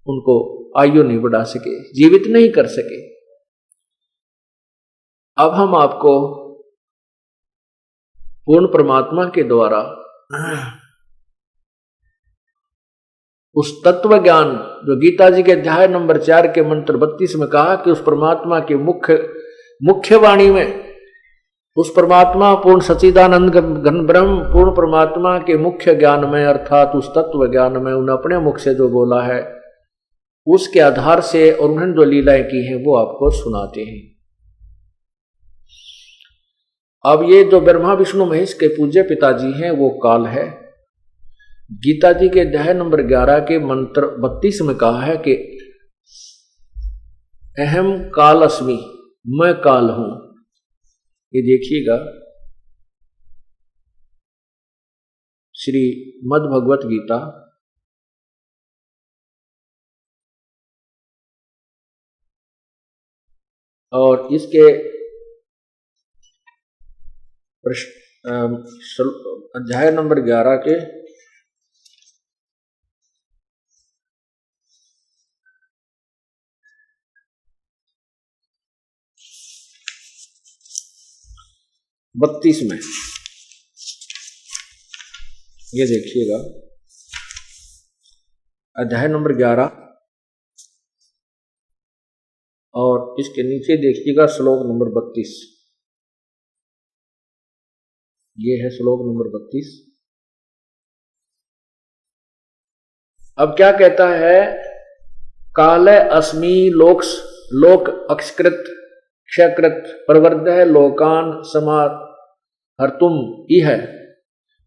उनको आयु नहीं बढ़ा सके, जीवित नहीं कर सके। अब हम आपको पूर्ण परमात्मा के द्वारा उस तत्व ज्ञान जो गीता जी के अध्याय नंबर 4 के मंत्र 32 में कहा कि उस परमात्मा के मुख्य वाणी में, उस परमात्मा पूर्ण सच्चिदानंद घन ब्रह्म पूर्ण परमात्मा के मुख्य ज्ञान में अर्थात उस तत्व ज्ञान में उन्हें अपने मुख से जो बोला है, उसके आधार से और उन्होंने जो लीलाएं की हैं वो आपको सुनाते हैं। अब ये जो ब्रह्मा विष्णु महेश के पूज्य पिताजी हैं वो काल है। गीता जी के अध्याय नंबर 11 के मंत्र 32 में कहा है कि अहम काल अस्मि, मैं काल हूं। ये देखिएगा श्री मद् भगवत गीता और इसके अध्याय नंबर 11 के बत्तीस में ये देखिएगा, अध्याय नंबर 11 और इसके नीचे देखिएगा श्लोक नंबर 32। ये है श्लोक नंबर 32। अब क्या कहता है? काले अस्मि लोक अक्षकृत क्षकृत प्रवर्तः लोकान समाहर्तुम इह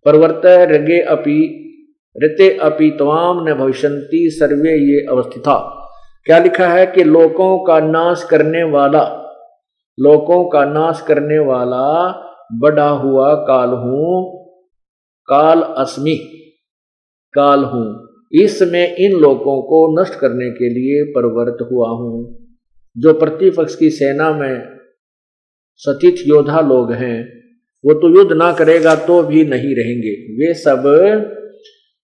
प्रवर्तः ऋगे अपि ऋते अपि त्वाम न भविष्यन्ति सर्वे ये अवस्थिता। क्या लिखा है कि लोकों का नाश करने वाला बड़ा हुआ काल हूं, काल अस्मि, काल हूं, इसमें इन लोगों को नष्ट करने के लिए प्रवृत्त हुआ हूं। जो प्रतिपक्ष की सेना में सतीत योद्धा लोग हैं वो तो युद्ध ना करेगा तो भी नहीं रहेंगे, वे सब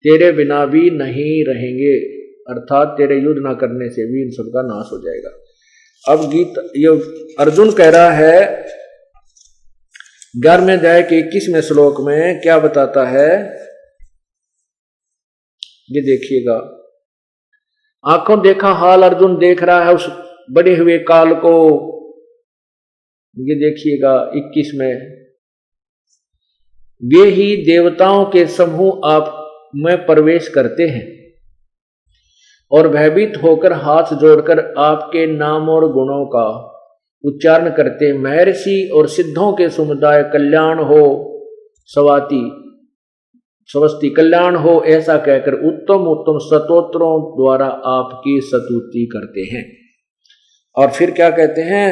तेरे बिना भी नहीं रहेंगे, अर्थात तेरे युद्ध ना करने से भी इन सब का नाश हो जाएगा। अब ये अर्जुन कह रहा है 11वें अध्याय के 21वें श्लोक में क्या बताता है, ये देखिएगा। आंखों देखा हाल अर्जुन देख रहा है उस बड़े हुए काल को। ये देखिएगा 21 में, वे ही देवताओं के समूह आप में प्रवेश करते हैं और भयभीत होकर हाथ जोड़कर आपके नाम और गुणों का उच्चारण करते। महर्षि और सिद्धों के समुदाय कल्याण हो स्वस्ति कल्याण हो ऐसा कहकर उत्तम उत्तम स्तोत्रों द्वारा आपकी स्तुति करते हैं। और फिर क्या कहते हैं?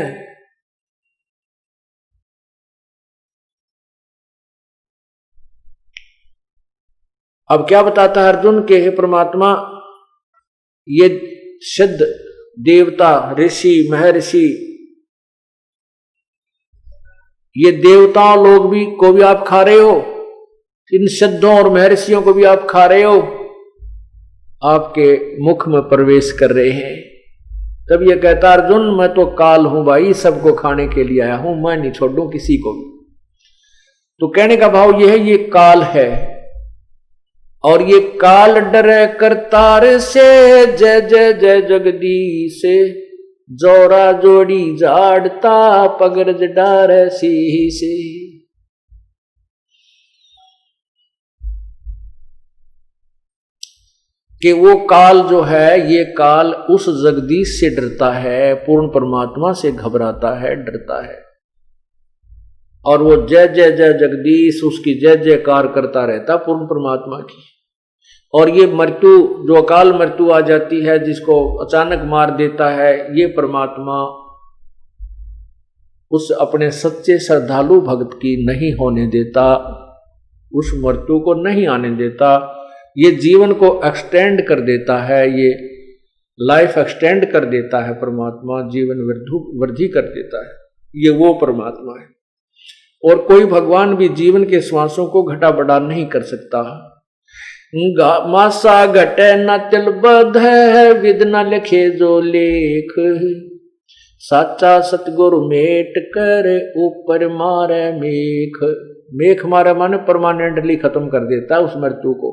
अब क्या बताता है अर्जुन के हे परमात्मा, ये सिद्ध देवता ऋषि महर्षि ये देवताओं लोग भी को भी आप खा रहे हो, इन सिद्धों और महर्षियों को भी आप खा रहे हो, आपके मुख में प्रवेश कर रहे हैं। तब ये कहता अर्जुन मैं तो काल हूं भाई, सबको खाने के लिए आया हूं, मैं नहीं छोड़ूं किसी को भी। तो कहने का भाव यह है ये काल है, और ये काल डरे करतार से, जय जय जय जगदीश से, जोरा जोड़ी झाड़ता पगरज डार सी से। कि वो काल जो है, ये काल उस जगदीश से डरता है, पूर्ण परमात्मा से घबराता है, डरता है, और वो जय जय जय जगदीश उसकी जय जयकार करता रहता पूर्ण परमात्मा की। और ये मृत्यु जो अकाल मृत्यु आ जाती है, जिसको अचानक मार देता है, ये परमात्मा उस अपने सच्चे श्रद्धालु भक्त की नहीं होने देता, उस मृत्यु को नहीं आने देता। ये जीवन को एक्सटेंड कर देता है, ये लाइफ एक्सटेंड कर देता है परमात्मा, जीवन वृद्धि कर देता है, ये वो परमात्मा है। और कोई भगवान भी जीवन के श्वासों को घटा बढ़ा नहीं कर सकता। मासा घटे न तिल बध है, विद न लिखे जो लेख, साचा सतगुरु मेट कर ऊपर मारे मेख। मेख मारे माने परमानेंटली खत्म कर देता है उस मृत्यु को।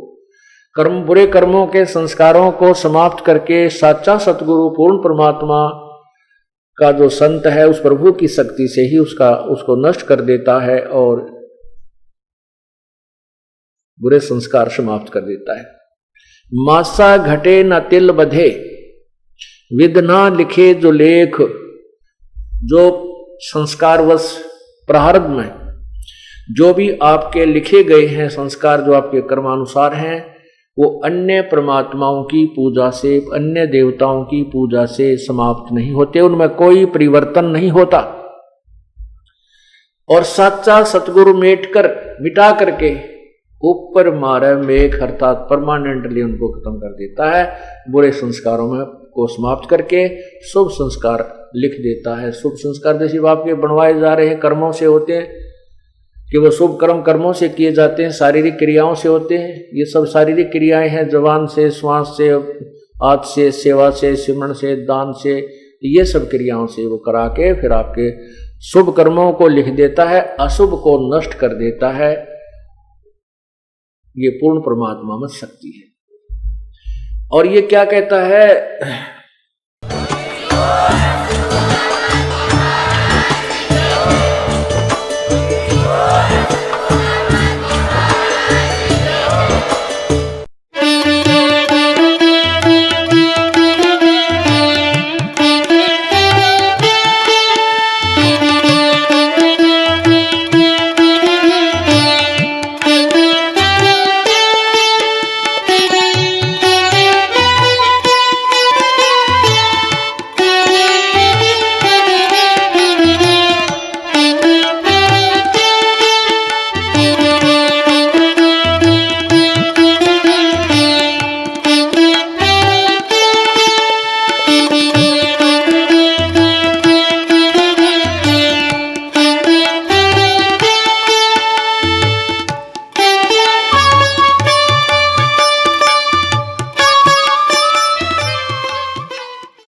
कर्म बुरे कर्मों के संस्कारों को समाप्त करके साचा सतगुरु पूर्ण परमात्मा का जो संत है, उस प्रभु की शक्ति से ही उसको नष्ट कर देता है और बुरे संस्कार समाप्त कर देता है। मासा घटे न तिल बधे, विद ना लिखे जो लेख। जो संस्कारवश प्रारब्ध में जो भी आपके लिखे गए हैं संस्कार, जो आपके कर्मानुसार हैं, वो अन्य परमात्माओं की पूजा से, अन्य देवताओं की पूजा से समाप्त नहीं होते, उनमें कोई परिवर्तन नहीं होता। और सच्चा सतगुरु मिटा करके ऊपर मारे मेघ, अर्थात परमानेंटली उनको खत्म कर देता है। बुरे संस्कारों में को समाप्त करके शुभ संस्कार लिख देता है। शुभ संस्कार जैसे आपके बनवाए जा रहे हैं कर्मों से होते हैं, कि वो शुभ कर्म कर्मों से किए जाते हैं, शारीरिक क्रियाओं से होते हैं। ये सब शारीरिक क्रियाएं हैं, जबान से, श्वास से, हाथ से, सेवा से, सिमरण से, दान से, ये सब क्रियाओं से वो करा के फिर आपके शुभ कर्मों को लिख देता है, अशुभ को नष्ट कर देता है। ये पूर्ण परमात्मा में शक्ति है। और ये क्या कहता है,